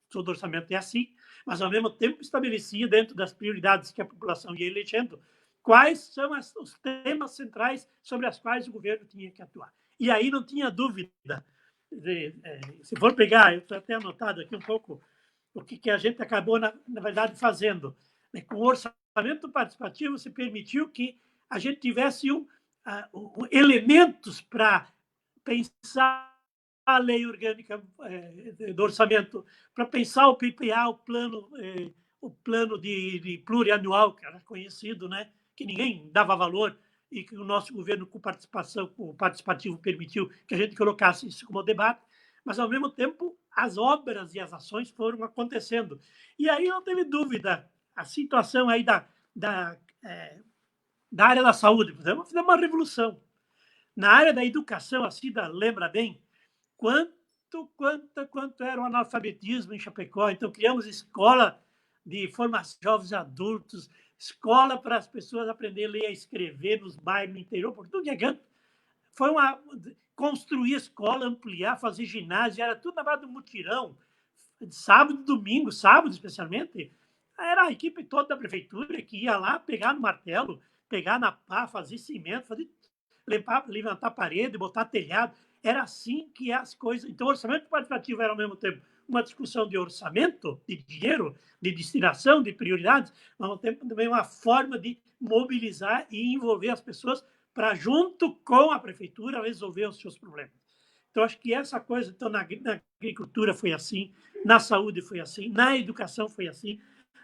todo orçamento é assim, mas ao mesmo tempo estabelecia dentro das prioridades que a população ia elegendo quais são os temas centrais sobre os quais o governo tinha que atuar. E aí não tinha dúvida. Se for pegar, eu estou até anotado aqui um pouco o que a gente acabou, na verdade, fazendo. Com o orçamento participativo, se permitiu que a gente tivesse elementos para pensar a lei orgânica do orçamento, para pensar o PPA, o plano de plurianual, que era conhecido, né? Que ninguém dava valor e que o nosso governo, com participação, o participativo, permitiu que a gente colocasse isso como debate, mas, ao mesmo tempo, as obras e as ações foram acontecendo. E aí não teve dúvida, a situação aí da área da saúde, por exemplo, fizemos uma revolução. Na área da educação, a Cida lembra bem, quanto era o analfabetismo em Chapecó. Então, criamos escola de formação de jovens adultos, escola para as pessoas aprenderem a ler e escrever nos bairros, no interior, por tudo que é canto. Foi construir escola, ampliar, fazer ginásio, era tudo na base do mutirão. Sábado, domingo, sábado especialmente, era a equipe toda da prefeitura que ia lá pegar no martelo, pegar na pá, fazer cimento, levantar parede, botar telhado. Era assim que as coisas... Então, o orçamento participativo era, ao mesmo tempo, uma discussão de orçamento, de dinheiro, de destinação, de prioridades, mas, ao mesmo tempo, também uma forma de mobilizar e envolver as pessoas para, junto com a prefeitura, resolver os seus problemas. Então, acho que essa coisa... Então, na agricultura foi assim, na saúde foi assim, na educação foi assim,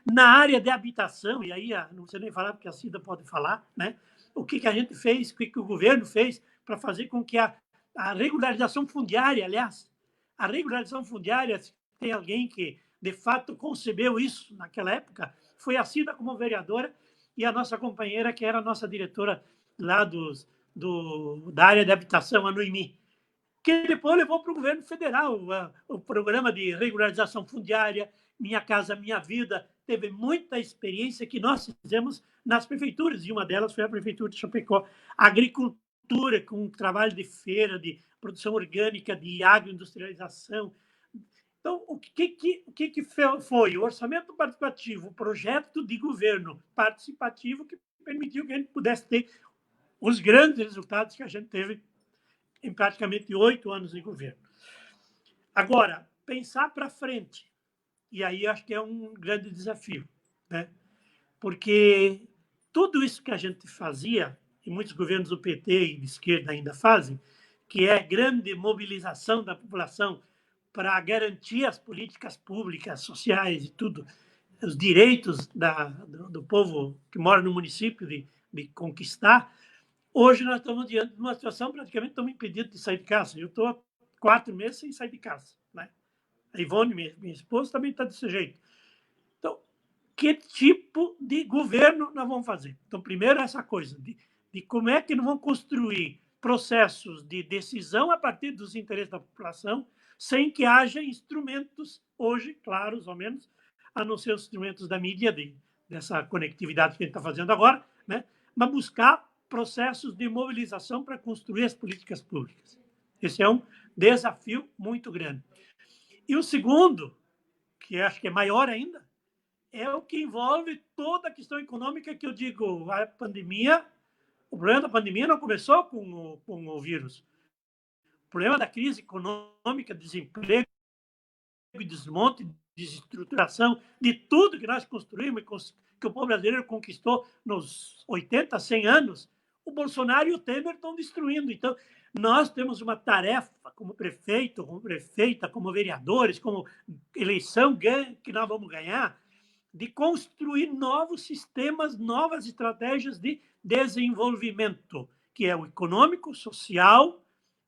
na área de habitação, e aí não sei nem falar, porque a Cida pode falar, né? O que a gente fez, o que o governo fez para fazer com que a regularização fundiária, aliás, a regularização fundiária, se tem alguém que, de fato, concebeu isso naquela época, foi a Cida como vereadora e a nossa companheira, que era a nossa diretora lá da área de habitação, a Noemi, que depois levou para o governo federal o programa de regularização fundiária, Minha Casa Minha Vida, teve muita experiência que nós fizemos nas prefeituras, e uma delas foi a prefeitura de Chapecó. A agricultura, com trabalho de feira, de produção orgânica, de agroindustrialização. Então, o que foi? O orçamento participativo, o projeto de governo participativo que permitiu que a gente pudesse ter os grandes resultados que a gente teve em praticamente 8 anos de governo. Agora, pensar para frente, e aí acho que é um grande desafio, né? Porque tudo isso que a gente fazia, e muitos governos do PT e de esquerda ainda fazem, que é grande mobilização da população para garantir as políticas públicas, sociais e tudo, os direitos do povo que mora no município de conquistar. Hoje nós estamos diante de uma situação, praticamente estamos impedidos de sair de casa. Eu estou há 4 meses sem sair de casa, né? A Ivone, minha esposa, também está desse jeito. Então, que tipo de governo nós vamos fazer? Então, primeiro, essa coisa de como é que nós vamos construir processos de decisão a partir dos interesses da população, sem que haja instrumentos, hoje, claros ou menos, a não ser os instrumentos da mídia, dessa conectividade que a gente está fazendo agora, né? Mas buscar processos de mobilização para construir as políticas públicas. Esse é um desafio muito grande. E o segundo, que acho que é maior ainda, é o que envolve toda a questão econômica que eu digo, a pandemia, o problema da pandemia não começou com o vírus. O problema da crise econômica, desemprego, desmonte, desestruturação, de tudo que nós construímos, que o povo brasileiro conquistou nos 80, 100 anos, o Bolsonaro e o Temer estão destruindo. Então, nós temos uma tarefa como prefeito, como prefeita, como vereadores, como eleição que nós vamos ganhar, de construir novos sistemas, novas estratégias de desenvolvimento, que é o econômico, social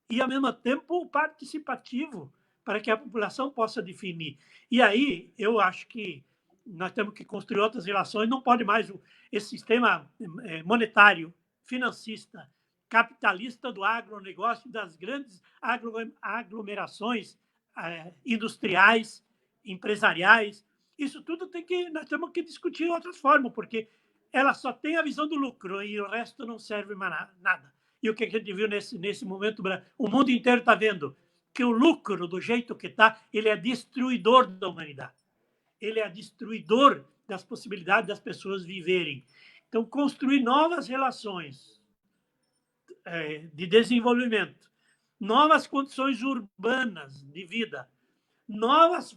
e, ao mesmo tempo, o participativo, para que a população possa definir. E aí, eu acho que nós temos que construir outras relações, não pode mais esse sistema monetário, financista, capitalista do agronegócio, das grandes aglomerações industriais, empresariais. Isso tudo nós temos que discutir de outras formas, porque ela só tem a visão do lucro e o resto não serve mais nada. E o que a gente viu nesse momento, o mundo inteiro está vendo que o lucro, do jeito que está, ele é destruidor da humanidade. Ele é destruidor das possibilidades das pessoas viverem. Então, construir novas relações de desenvolvimento, novas condições urbanas de vida, novas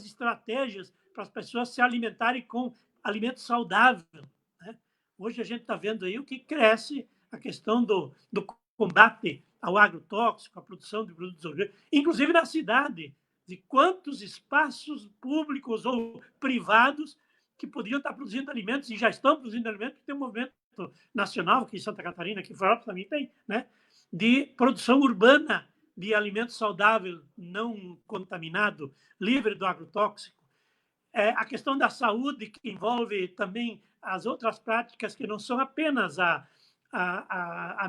estratégias para as pessoas se alimentarem com alimento saudável, né? Hoje a gente está vendo aí o que cresce a questão do combate ao agrotóxico, a produção de produtos orgânicos, inclusive na cidade, de quantos espaços públicos ou privados que poderiam estar produzindo alimentos e já estão produzindo alimentos, porque tem um movimento nacional, que em Santa Catarina, aqui em Florianópolis também tem, né, de produção urbana de alimento saudável, não contaminado, livre do agrotóxico. A questão da saúde, que envolve também as outras práticas que não são apenas a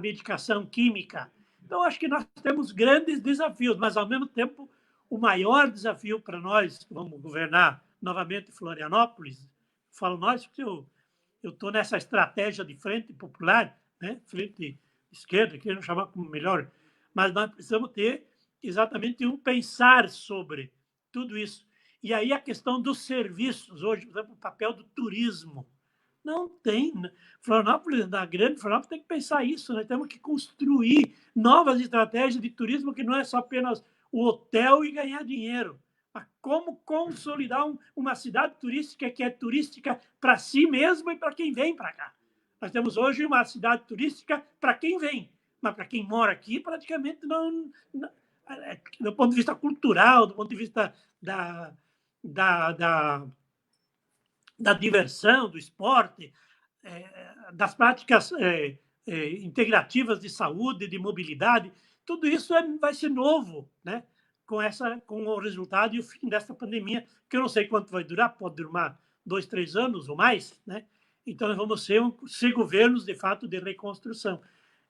medicação química. Então, acho que nós temos grandes desafios, mas, ao mesmo tempo, o maior desafio para nós, que vamos governar novamente Florianópolis, falo nós porque eu estou nessa estratégia de frente popular, né? Frente esquerda, querendo chamar como melhor, mas nós precisamos ter exatamente um pensar sobre tudo isso. E aí a questão dos serviços, hoje, por exemplo, o papel do turismo. Não tem. Florianópolis, na grande Florianópolis, tem que pensar isso. Nós temos que construir novas estratégias de turismo, que não é só apenas o hotel e ganhar dinheiro, mas como consolidar uma cidade turística que é turística para si mesma e para quem vem para cá. Nós temos hoje uma cidade turística para quem vem, mas para quem mora aqui, praticamente não, do ponto de vista cultural, do ponto de vista da diversão, do esporte, das práticas integrativas de saúde, de mobilidade, tudo isso vai ser novo, né? Com o resultado e o fim dessa pandemia, que eu não sei quanto vai durar, pode durar 2, 3 anos ou mais, né? Então, nós vamos ser governos, de fato, de reconstrução.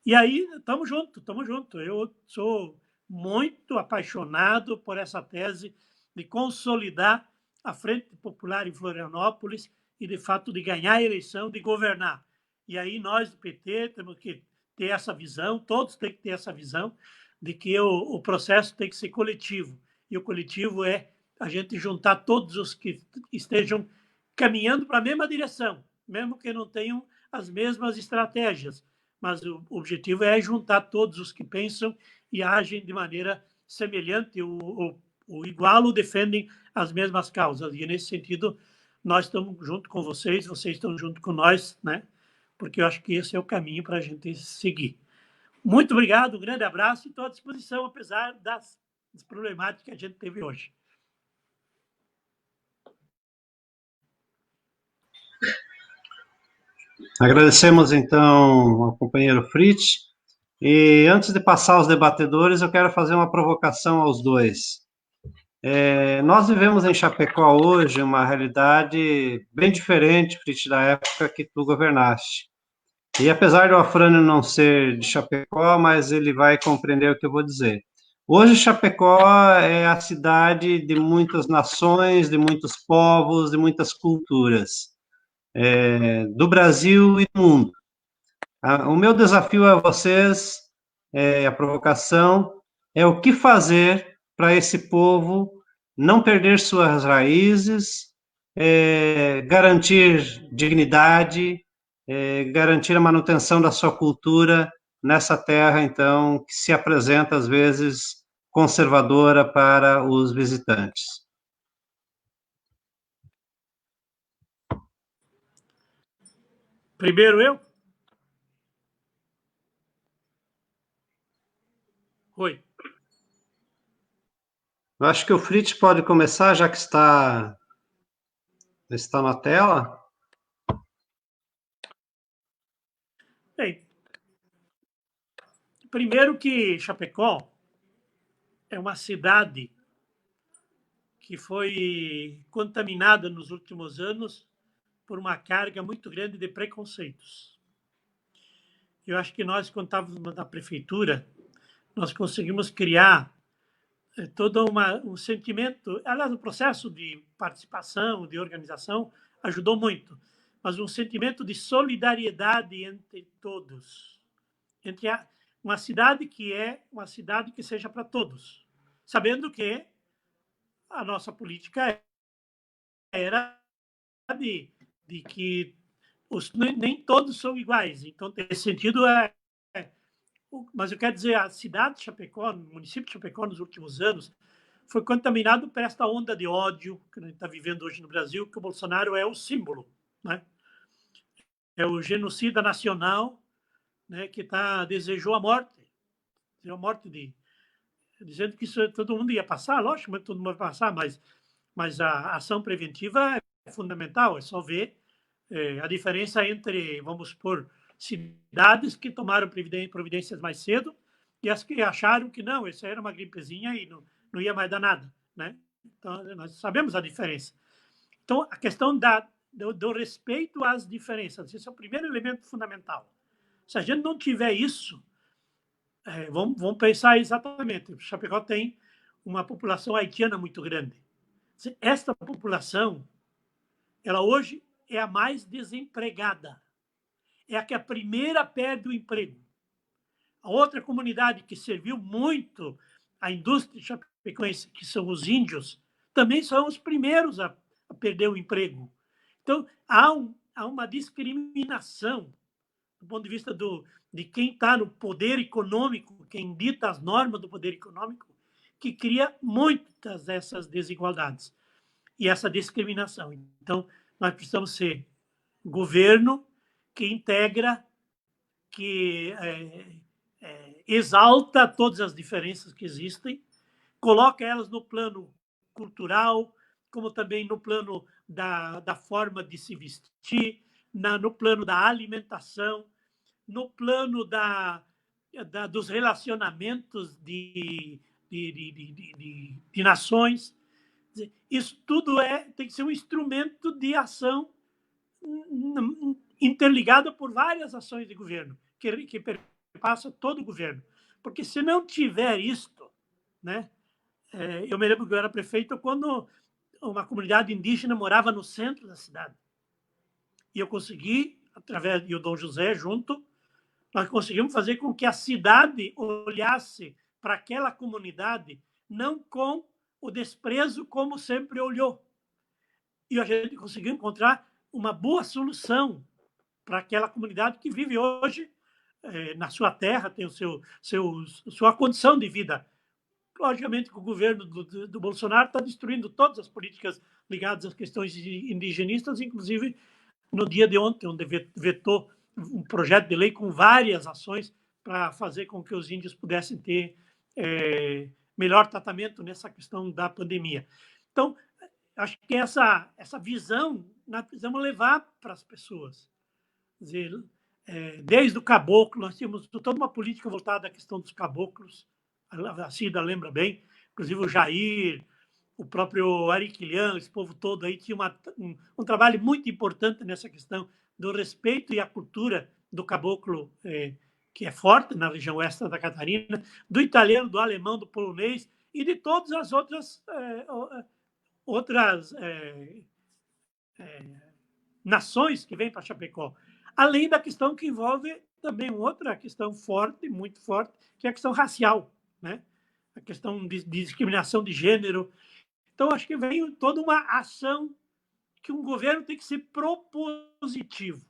E aí, estamos juntos, estamos juntos. Eu sou muito apaixonado por essa tese de consolidar a Frente Popular em Florianópolis e, de fato, de ganhar a eleição, de governar. E aí nós, do PT, temos que ter essa visão, todos têm que ter essa visão, de que o processo tem que ser coletivo. E o coletivo é a gente juntar todos os que estejam caminhando para a mesma direção, mesmo que não tenham as mesmas estratégias. Mas o objetivo é juntar todos os que pensam e agem de maneira semelhante ou igual ou defendem as mesmas causas. E, nesse sentido, nós estamos junto com vocês estão junto com nós, né? Porque eu acho que esse é o caminho para a gente seguir. Muito obrigado, um grande abraço e estou à disposição, apesar das problemáticas que a gente teve hoje. Agradecemos, então, ao companheiro Fritz. E antes de passar aos debatedores, eu quero fazer uma provocação aos dois. Nós vivemos em Chapecó hoje uma realidade bem diferente, Fritz, da época que tu governaste. E apesar do Afrânio não ser de Chapecó, mas ele vai compreender o que eu vou dizer. Hoje, Chapecó é a cidade de muitas nações, de muitos povos, de muitas culturas, do Brasil e do mundo. O meu desafio a vocês, a provocação, é o que fazer para esse povo não perder suas raízes, garantir dignidade, garantir a manutenção da sua cultura nessa terra, então, que se apresenta, às vezes, conservadora para os visitantes. Primeiro eu? Oi. Eu acho que o Fritz pode começar, já que está na tela. Bem, primeiro que Chapecó é uma cidade que foi contaminada nos últimos anos por uma carga muito grande de preconceitos. Eu acho que nós, quando estávamos na prefeitura, nós conseguimos criar todo um sentimento. Aliás, o processo de participação, de organização, ajudou muito, mas um sentimento de solidariedade entre todos, entre uma cidade que seja para todos, sabendo que a nossa política era de que nem todos são iguais. Então, nesse sentido, mas eu quero dizer, a cidade de Chapecó, o município de Chapecó, nos últimos anos, foi contaminado por esta onda de ódio que a gente está vivendo hoje no Brasil, que o Bolsonaro é o símbolo, né? É o genocida nacional, né, que desejou a morte dizendo que isso todo mundo ia passar, lógico, mas todo mundo vai passar, mas a ação preventiva é fundamental, é só ver a diferença entre, vamos supor, cidades que tomaram providências mais cedo e as que acharam que não, isso era uma gripezinha e não ia mais dar nada, né? Então, nós sabemos a diferença. Então, a questão do respeito às diferenças, esse é o primeiro elemento fundamental. Se a gente não tiver isso, vamos pensar exatamente. Chapecó tem uma população haitiana muito grande. Esta população, ela hoje é a mais desempregada. É a que a primeira perde o emprego. A outra comunidade que serviu muito à indústria chapecoense, que são os índios, também são os primeiros a perder o emprego. Então, há uma discriminação do ponto de vista de quem está no poder econômico, quem dita as normas do poder econômico, que cria muitas dessas desigualdades e essa discriminação. Então, nós precisamos ser governo que integra, que exalta todas as diferenças que existem, coloca elas no plano cultural, como também no plano da forma de se vestir, no plano da alimentação, no plano dos relacionamentos de nações. Isso tudo tem que ser um instrumento de ação interligado por várias ações de governo, que perpassa todo o governo. Porque se não tiver isto, né? Eu me lembro que eu era prefeito quando uma comunidade indígena morava no centro da cidade. E eu consegui, através do Dom José junto, nós conseguimos fazer com que a cidade olhasse para aquela comunidade não com o desprezo como sempre olhou. E a gente conseguiu encontrar uma boa solução para aquela comunidade que vive hoje na sua terra, tem sua condição de vida. Logicamente que o governo do Bolsonaro está destruindo todas as políticas ligadas às questões indigenistas, inclusive no dia de ontem, onde vetou um projeto de lei com várias ações para fazer com que os índios pudessem ter melhor tratamento nessa questão da pandemia. Então, acho que essa visão nós precisamos levar para as pessoas. Quer dizer, desde o caboclo, nós tínhamos toda uma política voltada à questão dos caboclos, a Cida lembra bem, inclusive o Jair, o próprio Ariquilhão, esse povo todo aí tinha um trabalho muito importante nessa questão do respeito e a cultura do caboclo, que é forte na região oeste da Catarina, do italiano, do alemão, do polonês e de todas as outras nações que vêm para Chapecó. Além da questão que envolve também outra questão forte, muito forte, que é a questão racial, né? A questão de discriminação de gênero. Então, acho que vem toda uma ação que um governo tem que ser propositivo.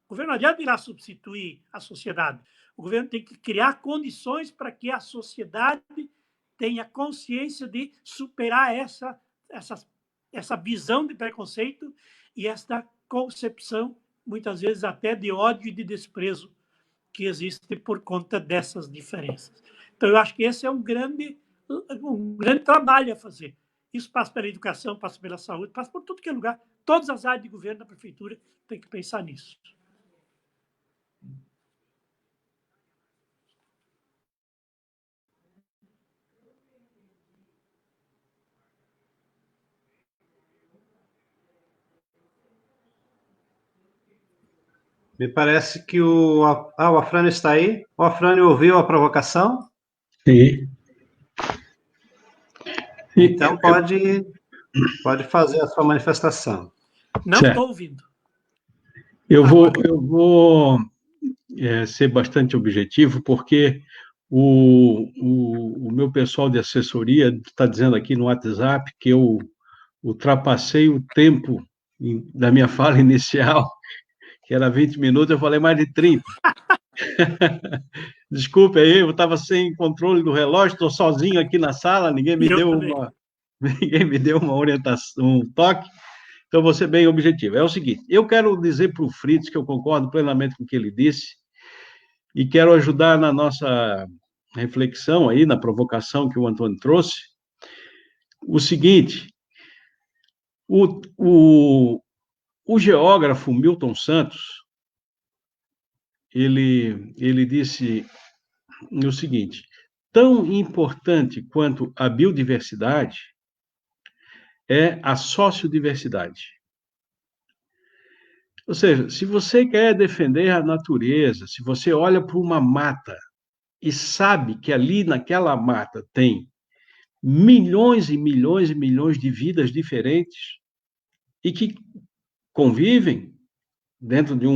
O governo não adianta ir lá substituir a sociedade. O governo tem que criar condições para que a sociedade tenha consciência de superar essa visão de preconceito e essa concepção, muitas vezes até de ódio e de desprezo que existe por conta dessas diferenças. Então, eu acho que esse é um grande trabalho a fazer. Isso passa pela educação, passa pela saúde, passa por tudo que é lugar. Todas as áreas de governo da prefeitura têm que pensar nisso. Me parece que o Afrânio está aí. O Afrânio ouviu a provocação? Sim. Então pode fazer a sua manifestação. Não estou ouvindo. Eu vou ser bastante objetivo, porque o meu pessoal de assessoria está dizendo aqui no WhatsApp que eu ultrapassei o tempo da minha fala inicial, que era 20 minutos, eu falei mais de 30. Desculpe aí, eu estava sem controle do relógio, estou sozinho aqui na sala, ninguém me deu uma orientação, um toque, então vou ser bem objetivo. É o seguinte, eu quero dizer para o Fritz que eu concordo plenamente com o que ele disse e quero ajudar na nossa reflexão aí, na provocação que o Antônio trouxe, o seguinte, o geógrafo Milton Santos, ele disse o seguinte, tão importante quanto a biodiversidade é a sociodiversidade. Ou seja, se você quer defender a natureza, se você olha para uma mata e sabe que ali naquela mata tem milhões e milhões e milhões de vidas diferentes e que convivem dentro de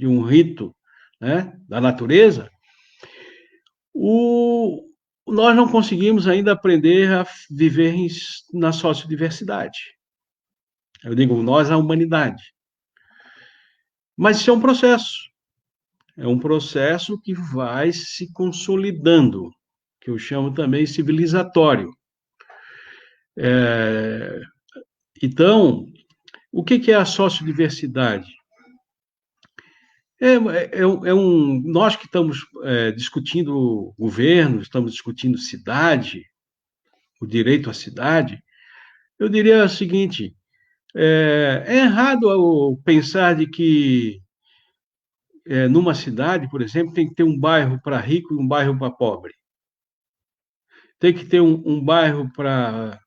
um rito, né, da natureza, nós não conseguimos ainda aprender a viver na sociodiversidade. Eu digo nós, a humanidade. Mas isso é um processo que vai se consolidando, que eu chamo também civilizatório. Então, o que é a sociodiversidade? Nós que estamos discutindo governo, estamos discutindo cidade, o direito à cidade, eu diria o seguinte, é errado pensar de que numa cidade, por exemplo, tem que ter um bairro para rico e um bairro para pobre. Tem que ter um bairro para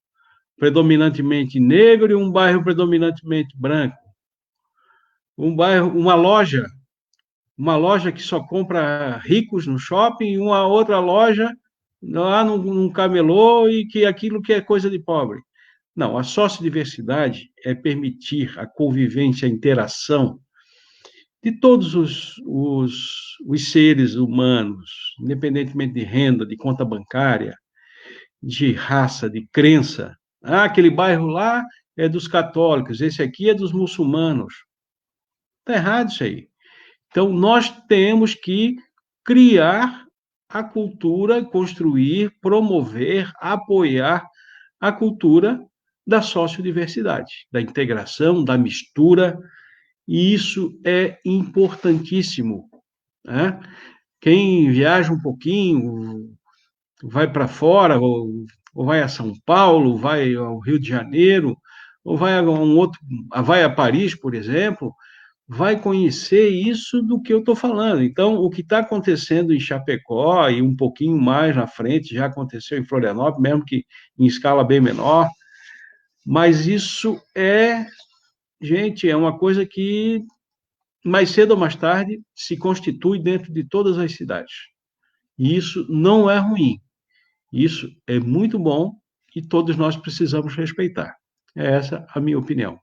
predominantemente negro e um bairro predominantemente branco. Uma loja que só compra ricos no shopping e uma outra loja lá num camelô e que aquilo que é coisa de pobre. Não, a sociodiversidade é permitir a convivência, a interação de todos os seres humanos, independentemente de renda, de conta bancária, de raça, de crença. Ah, aquele bairro lá é dos católicos, esse aqui é dos muçulmanos. Está errado isso aí. Então, nós temos que criar a cultura, construir, promover, apoiar a cultura da sociodiversidade, da integração, da mistura, e isso é importantíssimo, né? Quem viaja um pouquinho, vai para fora, ou vai a São Paulo, vai ao Rio de Janeiro, ou vai a vai a Paris, por exemplo, vai conhecer isso do que eu estou falando. Então, o que está acontecendo em Chapecó e um pouquinho mais na frente, já aconteceu em Florianópolis, mesmo que em escala bem menor, mas isso gente, é uma coisa que mais cedo ou mais tarde se constitui dentro de todas as cidades. E isso não é ruim. Isso é muito bom e todos nós precisamos respeitar. É essa a minha opinião.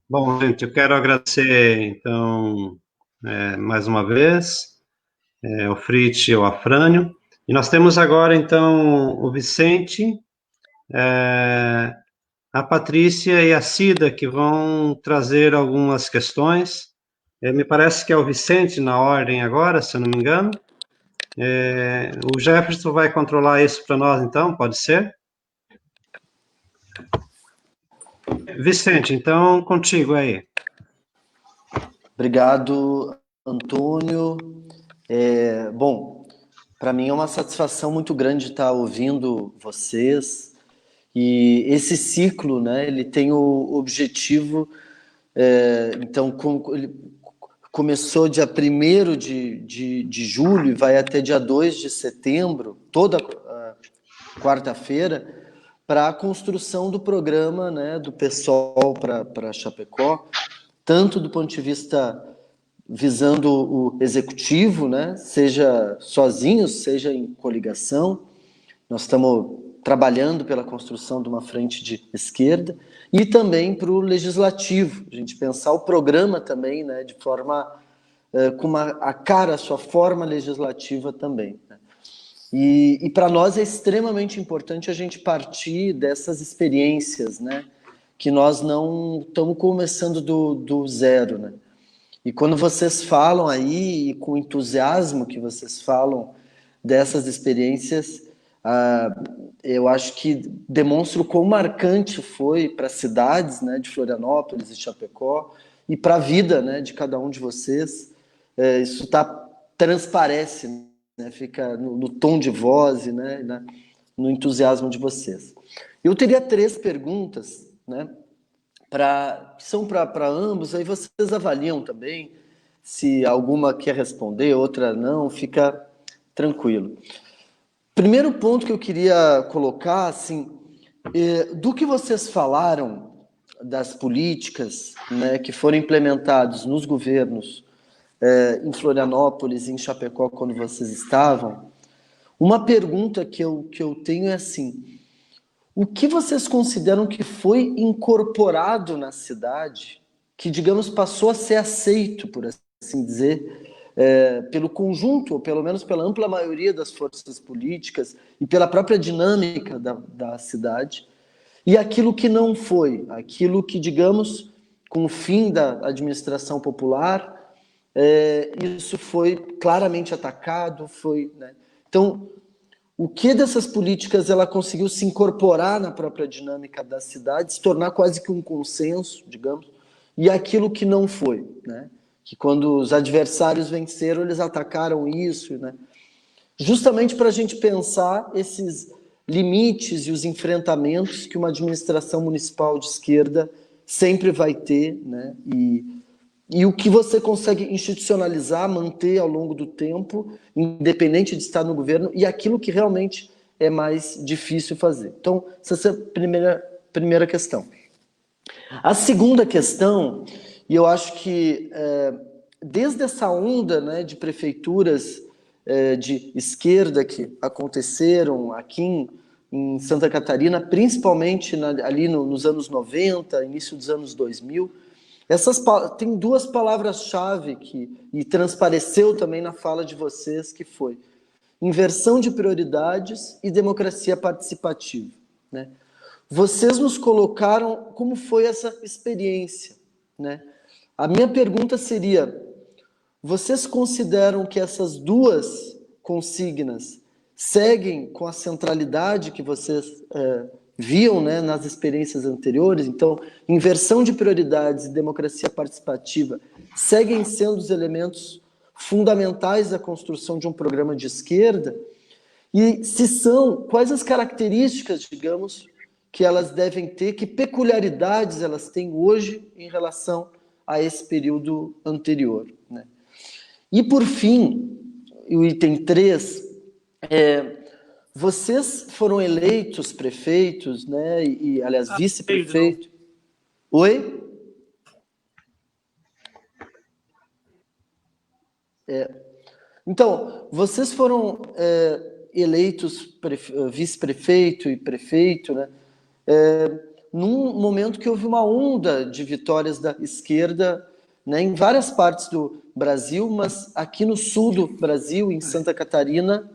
Bom, gente, eu quero agradecer, então, mais uma vez, o Fritz e o Afrânio. E nós temos agora, então, o Vicente, a Patrícia e a Cida, que vão trazer algumas questões. Me parece que é o Vicente na ordem agora, se eu não me engano. O Jefferson vai controlar isso para nós, então, pode ser? Vicente, então, contigo aí. Obrigado, Antônio. Bom, para mim é uma satisfação muito grande estar ouvindo vocês. E esse ciclo, né, ele tem o objetivo, então, ele começou dia 1º de julho e vai até dia 2 de setembro, toda quarta-feira, para a construção do programa, né, do PSOL para Chapecó, tanto do ponto de vista visando o executivo, né, seja sozinhos, seja em coligação. Nós estamos trabalhando pela construção de uma frente de esquerda, e também para o legislativo, a gente pensar o programa também, né, de forma, com a sua forma legislativa também, né? E para nós é extremamente importante a gente partir dessas experiências, né, que nós não estamos começando do zero, né? E quando vocês falam aí, e com o entusiasmo que vocês falam dessas experiências, eu acho que demonstra o quão marcante foi para as cidades, né, de Florianópolis e Chapecó, e para a vida, né, de cada um de vocês. Isso transparece, né, fica no tom de voz e, né, no entusiasmo de vocês. Eu teria 3 perguntas, né, que são para ambos, aí vocês avaliam também, se alguma quer responder, outra não, fica tranquilo. Primeiro ponto que eu queria colocar, assim, do que vocês falaram das políticas, né, que foram implementadas nos governos em Florianópolis e em Chapecó, quando vocês estavam, uma pergunta que eu tenho é assim: o que vocês consideram que foi incorporado na cidade, que, digamos, passou a ser aceito, por assim dizer, pelo conjunto, ou pelo menos pela ampla maioria das forças políticas e pela própria dinâmica da cidade, e aquilo que não foi, aquilo que, digamos, com o fim da administração popular, isso foi claramente atacado, né? Então, o que dessas políticas ela conseguiu se incorporar na própria dinâmica da cidade, se tornar quase que um consenso, digamos, e aquilo que não foi, né? Que quando os adversários venceram, eles atacaram isso, né? Justamente para a gente pensar esses limites e os enfrentamentos que uma administração municipal de esquerda sempre vai ter, né? E o que você consegue institucionalizar, manter ao longo do tempo, independente de estar no governo, e aquilo que realmente é mais difícil fazer. Então, essa é a primeira questão. A segunda questão, e eu acho que desde essa onda, né, de prefeituras de esquerda que aconteceram aqui em Santa Catarina, principalmente ali nos anos 90, início dos anos 2000. Tem duas palavras-chave e transpareceu também na fala de vocês, que foi inversão de prioridades e democracia participativa, né? Vocês nos colocaram como foi essa experiência, né? A minha pergunta seria: vocês consideram que essas duas consignas seguem com a centralidade que vocês viam, né, nas experiências anteriores? Então, inversão de prioridades e democracia participativa seguem sendo os elementos fundamentais da construção de um programa de esquerda? E se são, quais as características, digamos, que elas devem ter, que peculiaridades elas têm hoje em relação a esse período anterior, né? E, por fim, o item 3, vocês foram eleitos prefeitos, né, e aliás, vice-prefeito. Oi? Então, vocês foram eleitos vice-prefeito e prefeito, né, num momento que houve uma onda de vitórias da esquerda, né, em várias partes do Brasil, mas aqui no sul do Brasil, em Santa Catarina,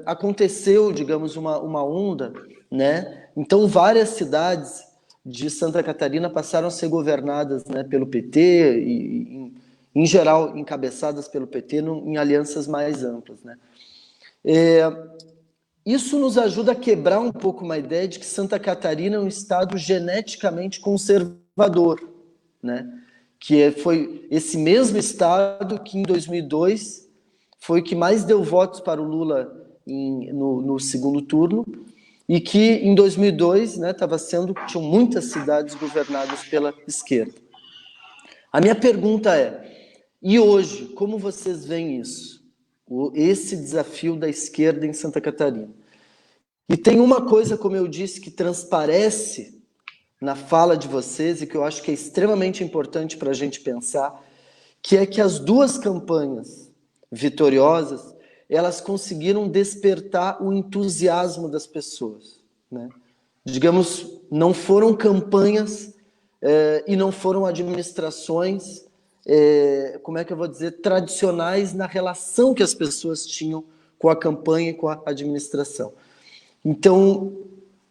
aconteceu, digamos, uma onda, né? Então, várias cidades de Santa Catarina passaram a ser governadas, né, pelo PT e, em geral, encabeçadas pelo PT em alianças mais amplas, né? Isso nos ajuda a quebrar um pouco uma ideia de que Santa Catarina é um estado geneticamente conservador, né? Que foi esse mesmo estado que, em 2002, foi o que mais deu votos para o Lula no segundo turno, e que, em 2002, né, tinham muitas cidades governadas pela esquerda. A minha pergunta e hoje, como vocês veem isso? Esse desafio da esquerda em Santa Catarina. E tem uma coisa, como eu disse, que transparece na fala de vocês e que eu acho que é extremamente importante para a gente pensar, que é que as duas campanhas vitoriosas, elas conseguiram despertar o entusiasmo das pessoas, né? Digamos, não foram campanhas e não foram administrações, como é que eu vou dizer, tradicionais na relação que as pessoas tinham com a campanha e com a administração. Então,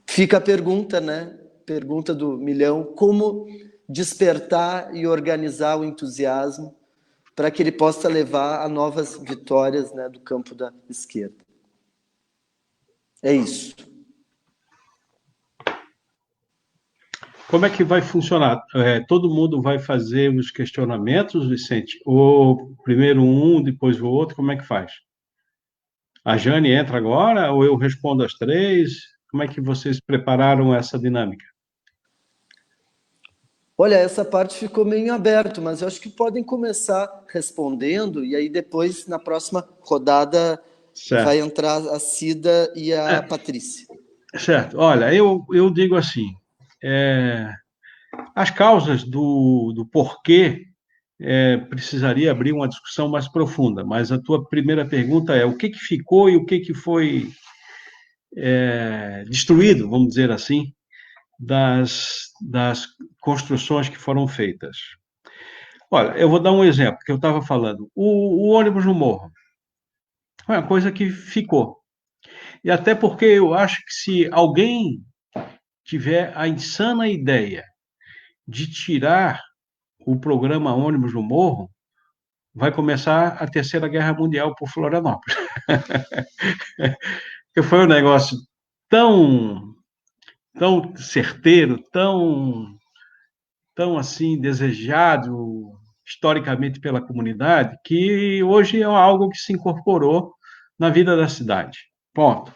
fica a pergunta, né? Pergunta do milhão: como despertar e organizar o entusiasmo para que ele possa levar a novas vitórias, né, do campo da esquerda? É isso. Como é que vai funcionar? Todo mundo vai fazer os questionamentos, Vicente? Ou primeiro um, depois o outro? Como é que faz? A Jane entra agora ou eu respondo as três? Como é que vocês prepararam essa dinâmica? Olha, essa parte ficou meio aberto, mas eu acho que podem começar respondendo, e aí depois, na próxima rodada, vai entrar a Cida e a Patrícia. Certo. Olha, eu digo assim, as causas do porquê precisaria abrir uma discussão mais profunda, mas a tua primeira pergunta é o que ficou e o que foi destruído, vamos dizer assim, das construções que foram feitas. Olha, eu vou dar um exemplo que eu estava falando. O ônibus no morro foi uma coisa que ficou. E até porque eu acho que se alguém tiver a insana ideia de tirar o programa ônibus no morro, vai começar a Terceira Guerra Mundial por Florianópolis. Porque foi um negócio tão certeiro, tão assim desejado historicamente pela comunidade, que hoje é algo que se incorporou na vida da cidade. Ponto.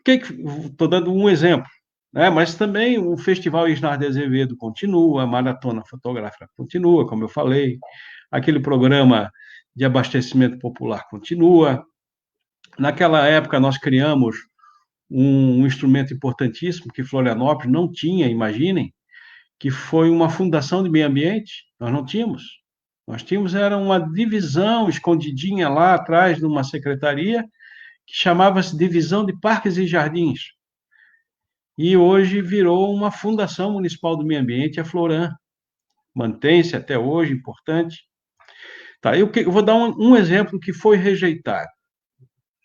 Estou dando um exemplo, né? Mas também o Festival Isnar de Azevedo continua, a Maratona Fotográfica continua, como eu falei, aquele programa de abastecimento popular continua. Naquela época, nós criamos um instrumento importantíssimo que Florianópolis não tinha, imaginem, que foi uma fundação de meio ambiente. Nós não tínhamos. Nós tínhamos era uma divisão escondidinha lá atrás de uma secretaria que chamava-se Divisão de Parques e Jardins, e hoje virou uma Fundação Municipal do Meio Ambiente, a Floram. Mantém-se até hoje, importante. Tá, eu vou dar um exemplo que foi rejeitado.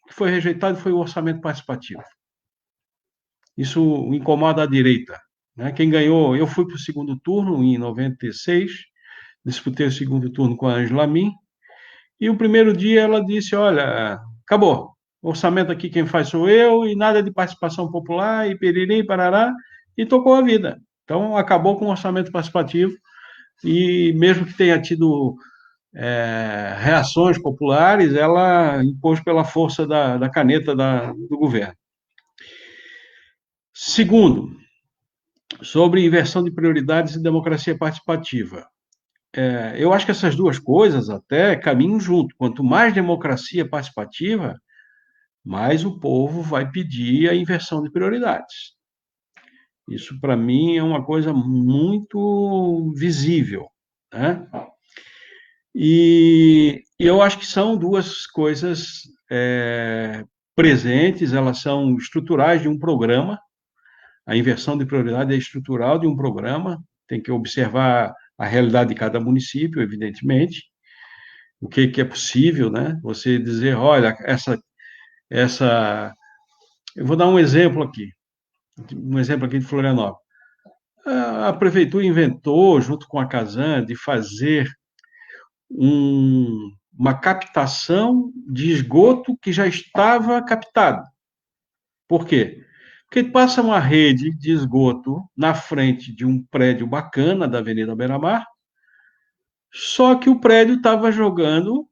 O que foi rejeitado foi o orçamento participativo. Isso incomoda a direita, né? Quem ganhou, eu fui para o segundo turno em 96, disputei o segundo turno com a Ângela Min, e o primeiro dia ela disse, olha, acabou, o orçamento aqui quem faz sou eu, e nada de participação popular, e periri, parará, e tocou a vida. Então, acabou com o orçamento participativo, e mesmo que tenha tido reações populares, ela impôs pela força da caneta do governo. Segundo, sobre inversão de prioridades e democracia participativa. Eu acho que essas duas coisas até caminham junto. Quanto mais democracia participativa, mais o povo vai pedir a inversão de prioridades. Isso, para mim, é uma coisa muito visível, né? E eu acho que são duas coisas presentes, elas são estruturais de um programa. A inversão de prioridade é estrutural de um programa, tem que observar a realidade de cada município, evidentemente, o que é possível, né? Você dizer, olha, eu vou dar um exemplo aqui de Florianópolis. A prefeitura inventou, junto com a Casan, de fazer uma captação de esgoto que já estava captado. Por quê? Porque passa uma rede de esgoto na frente de um prédio bacana da Avenida Beira-Mar, só que o prédio estava jogando,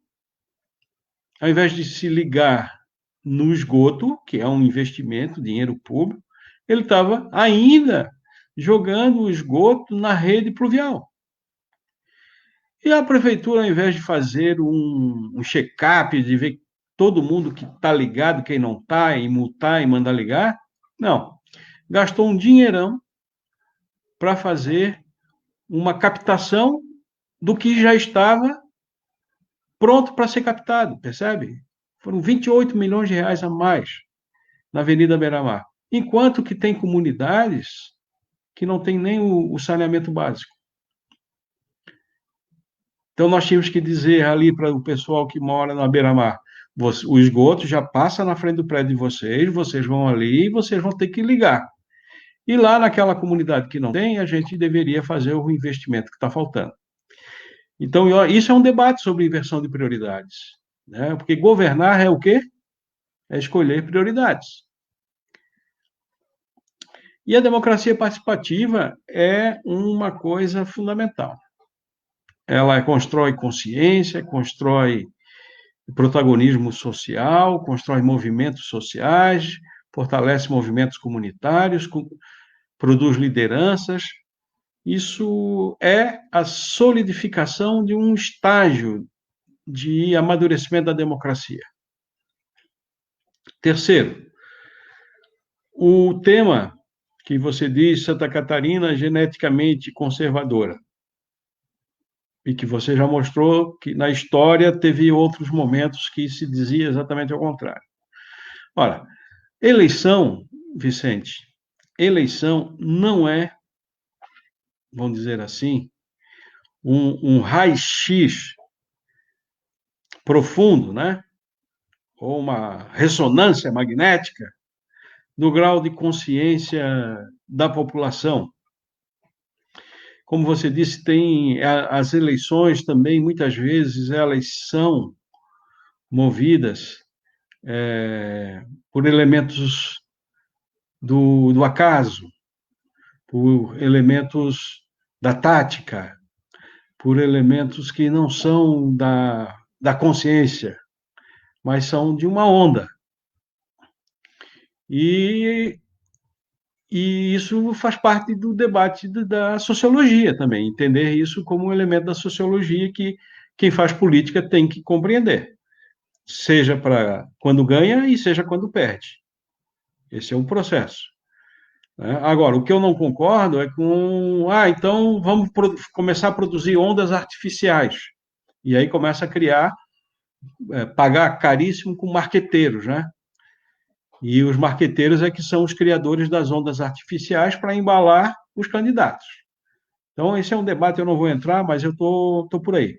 ao invés de se ligar no esgoto, que é um investimento, dinheiro público, ele estava ainda jogando o esgoto na rede pluvial. E a prefeitura, ao invés de fazer um check-up, de ver todo mundo que está ligado, quem não está, e multar e mandar ligar, não. Gastou um dinheirão para fazer uma captação do que já estava pronto para ser captado, percebe? Foram 28 milhões de reais a mais na Avenida Beira-Mar. Enquanto que tem comunidades que não tem nem o saneamento básico. Então, nós tínhamos que dizer ali para o pessoal que mora na Beira-Mar, o esgoto já passa na frente do prédio de vocês vão ali e vocês vão ter que ligar. E lá naquela comunidade que não tem, a gente deveria fazer o investimento que está faltando. Então, isso é um debate sobre inversão de prioridades, né? Porque governar é o quê? É escolher prioridades. E a democracia participativa é uma coisa fundamental. Ela constrói consciência, constrói protagonismo social, constrói movimentos sociais, fortalece movimentos comunitários, produz lideranças. Isso é a solidificação de um estágio de amadurecimento da democracia. Terceiro, o tema que você diz, Santa Catarina geneticamente conservadora, e que você já mostrou que na história teve outros momentos que se dizia exatamente ao contrário. Ora, eleição, Vicente, eleição não é, vamos dizer assim, um raio-x profundo, né? Ou uma ressonância magnética do grau de consciência da população. Como você disse, tem as eleições também, muitas vezes, elas são movidas por elementos do acaso, por elementos da tática, por elementos que não são da consciência, mas são de uma onda. E isso faz parte do debate da sociologia também, entender isso como um elemento da sociologia que quem faz política tem que compreender, seja para quando ganha e seja quando perde. Esse é um processo. Agora, o que eu não concordo é com, então vamos começar a produzir ondas artificiais. E aí começa a criar, pagar caríssimo com marqueteiros, né? E os marqueteiros é que são os criadores das ondas artificiais para embalar os candidatos. Então, esse é um debate, eu não vou entrar, mas eu estou por aí.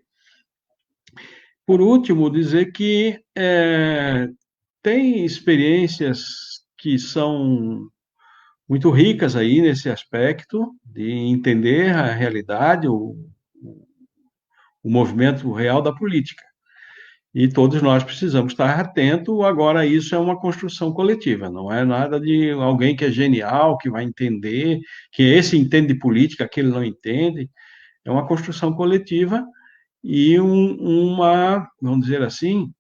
Por último, dizer que tem experiências que são muito ricas aí nesse aspecto de entender a realidade, o movimento real da política. E todos nós precisamos estar atentos. Agora, isso é uma construção coletiva, não é nada de alguém que é genial, que vai entender, que esse entende de política, aquele não entende. É uma construção coletiva e vamos dizer assim,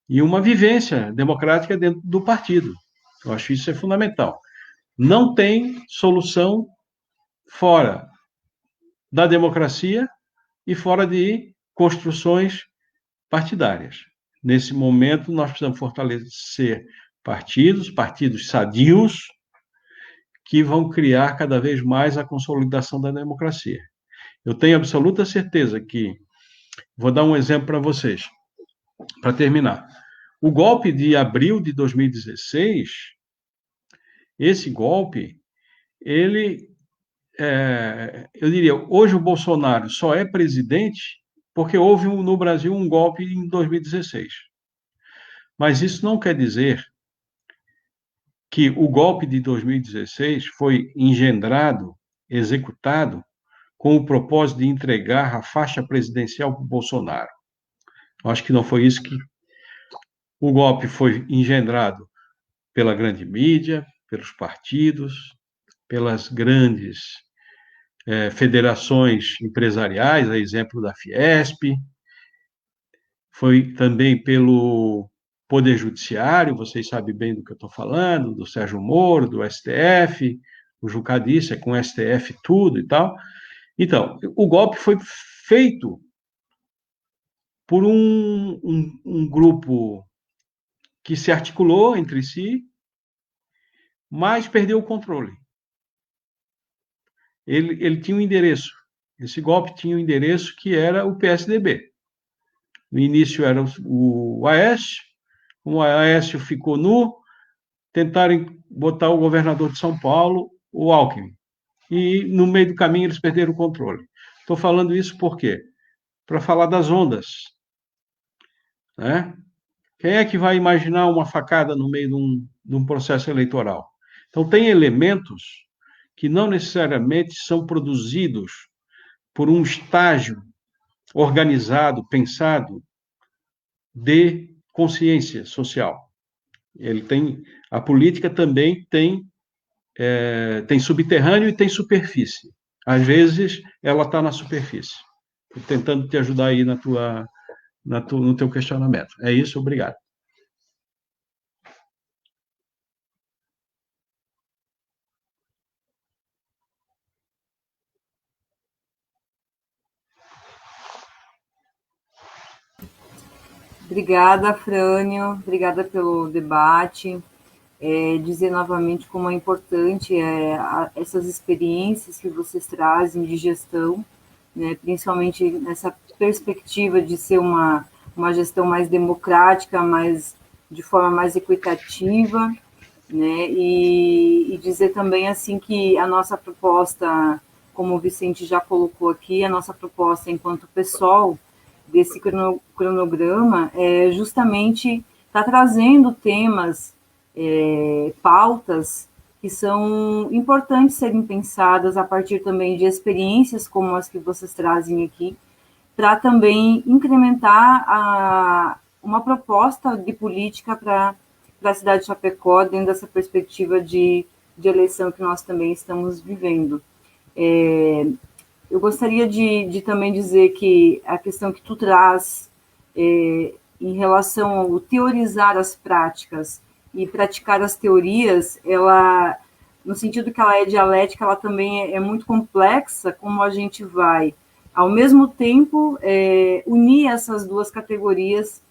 e uma vivência democrática dentro do partido. Eu acho isso é fundamental. Não tem solução fora da democracia e fora de construções partidárias. Nesse momento, nós precisamos fortalecer partidos sadios, que vão criar cada vez mais a consolidação da democracia. Eu tenho absoluta certeza que, vou dar um exemplo para vocês, para terminar. O golpe de abril de 2016, esse golpe, eu diria, hoje o Bolsonaro só é presidente porque houve no Brasil um golpe em 2016. Mas isso não quer dizer que o golpe de 2016 foi engendrado, executado, com o propósito de entregar a faixa presidencial para o Bolsonaro. Eu acho que não foi isso que... O golpe foi engendrado pela grande mídia, pelos partidos, pelas grandes federações empresariais, a exemplo da Fiesp, foi também pelo Poder Judiciário, vocês sabem bem do que eu estou falando, do Sérgio Moro, do STF, o Jucá disse, com o STF tudo e tal. Então, o golpe foi feito por um grupo que se articulou entre si, mas perdeu o controle. Ele tinha um endereço. Esse golpe tinha um endereço que era o PSDB. No início era o Aécio, o Aécio ficou nu, tentaram botar o governador de São Paulo, o Alckmin. E, no meio do caminho, eles perderam o controle. Estou falando isso por quê? Para falar das ondas. Né? Quem é que vai imaginar uma facada no meio de um processo eleitoral? Então, tem elementos que não necessariamente são produzidos por um estágio organizado, pensado, de consciência social. A política também tem subterrâneo e tem superfície. Às vezes, ela está na superfície. Estou tentando te ajudar aí no teu questionamento. É isso, obrigado. Obrigada, Frânio, obrigada pelo debate. Dizer novamente como é importante essas experiências que vocês trazem de gestão, né, principalmente nessa perspectiva de ser uma gestão mais democrática, de forma mais equitativa, né, e dizer também assim que a nossa proposta, como o Vicente já colocou aqui, a nossa proposta enquanto PSOL, desse cronograma, justamente está trazendo temas, pautas que são importantes serem pensadas a partir também de experiências como as que vocês trazem aqui, para também incrementar uma proposta de política para a cidade de Chapecó, dentro dessa perspectiva de eleição que nós também estamos vivendo. Eu gostaria de também dizer que a questão que tu traz em relação ao teorizar as práticas e praticar as teorias, ela, no sentido que ela é dialética, ela também é muito complexa, como a gente vai, ao mesmo tempo, unir essas duas categorias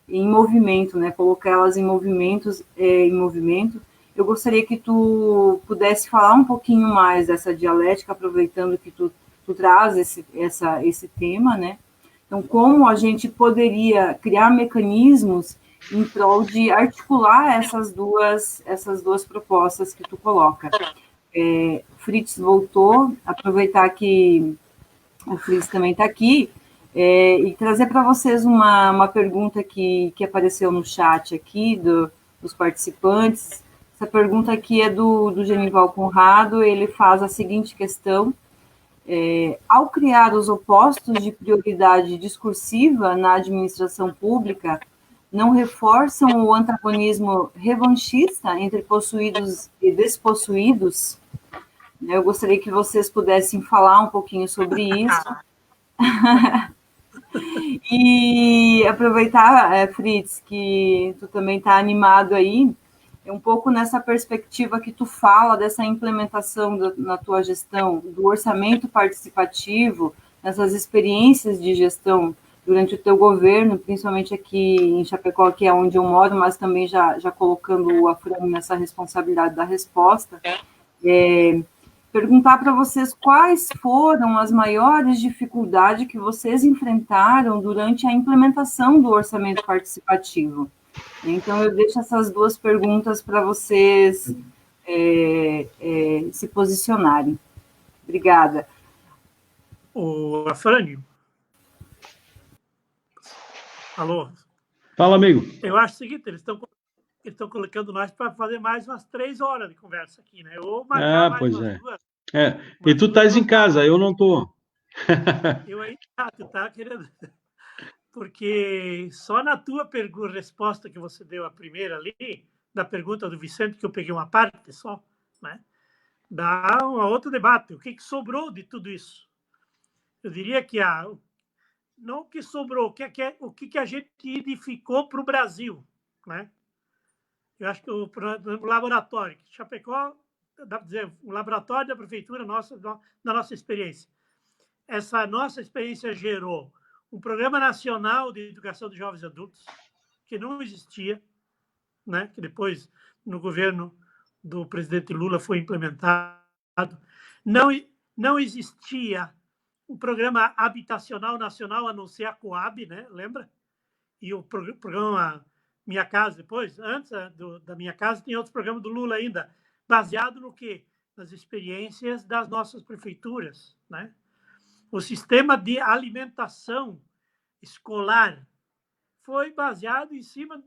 em movimento, né? Colocar elas em movimento. Eu gostaria que tu pudesse falar um pouquinho mais dessa dialética, aproveitando que tu traz esse tema, né? Então, como a gente poderia criar mecanismos em prol de articular essas duas propostas que tu coloca. Fritz voltou, aproveitar que o Fritz também está aqui, e trazer para vocês uma pergunta que apareceu no chat aqui dos participantes. Essa pergunta aqui é do Genival Conrado, ele faz a seguinte questão: ao criar os opostos de prioridade discursiva na administração pública, não reforçam o antagonismo revanchista entre possuídos e despossuídos? Eu gostaria que vocês pudessem falar um pouquinho sobre isso. E aproveitar, Fritz, que tu também está animado aí, um pouco nessa perspectiva que tu fala dessa implementação na tua gestão, do orçamento participativo, nessas experiências de gestão durante o teu governo, principalmente aqui em Chapecó, que é onde eu moro, mas também já colocando o Afrânio nessa responsabilidade da resposta. Perguntar para vocês quais foram as maiores dificuldades que vocês enfrentaram durante a implementação do orçamento participativo. Então, eu deixo essas duas perguntas para vocês se posicionarem. Obrigada. O Afrânio. Alô? Fala, amigo. Eu acho o seguinte, eles estão colocando nós para fazer mais umas 3 horas de conversa aqui, né? Ou marcar mais pois umas 2. E tu estás em casa, eu não estou. Eu aí, tu tá querendo... Porque só na tua resposta que você deu, a primeira ali, da pergunta do Vicente, que eu peguei uma parte só, né? Dá um outro debate. O que sobrou de tudo isso? Eu diria que não o que sobrou, o que a gente edificou para o Brasil, né? Eu acho que o laboratório, Chapecó, dá para dizer, o laboratório da prefeitura da nossa experiência. Essa nossa experiência gerou um Programa Nacional de Educação de Jovens e Adultos, que não existia, né? Que depois, no governo do presidente Lula, foi implementado. Não existia um Programa Habitacional Nacional, a não ser a Coab, né? Lembra? E o programa Minha Casa, depois, antes da Minha Casa, tem outros programas do Lula ainda, baseado no quê? Nas experiências das nossas prefeituras, né? O sistema de alimentação escolar foi baseado em cima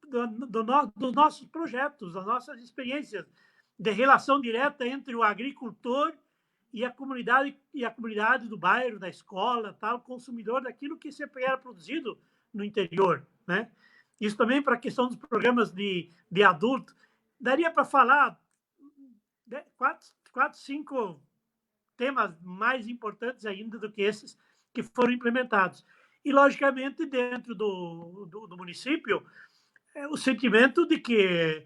dos nossos projetos, das nossas experiências de relação direta entre o agricultor e a comunidade do bairro, da escola, tal, consumidor daquilo que sempre era produzido no interior, né? Isso também para a questão dos programas de adulto. Daria para falar 4, 5 temas mais importantes ainda do que esses que foram implementados. E, logicamente, dentro do município, o sentimento de que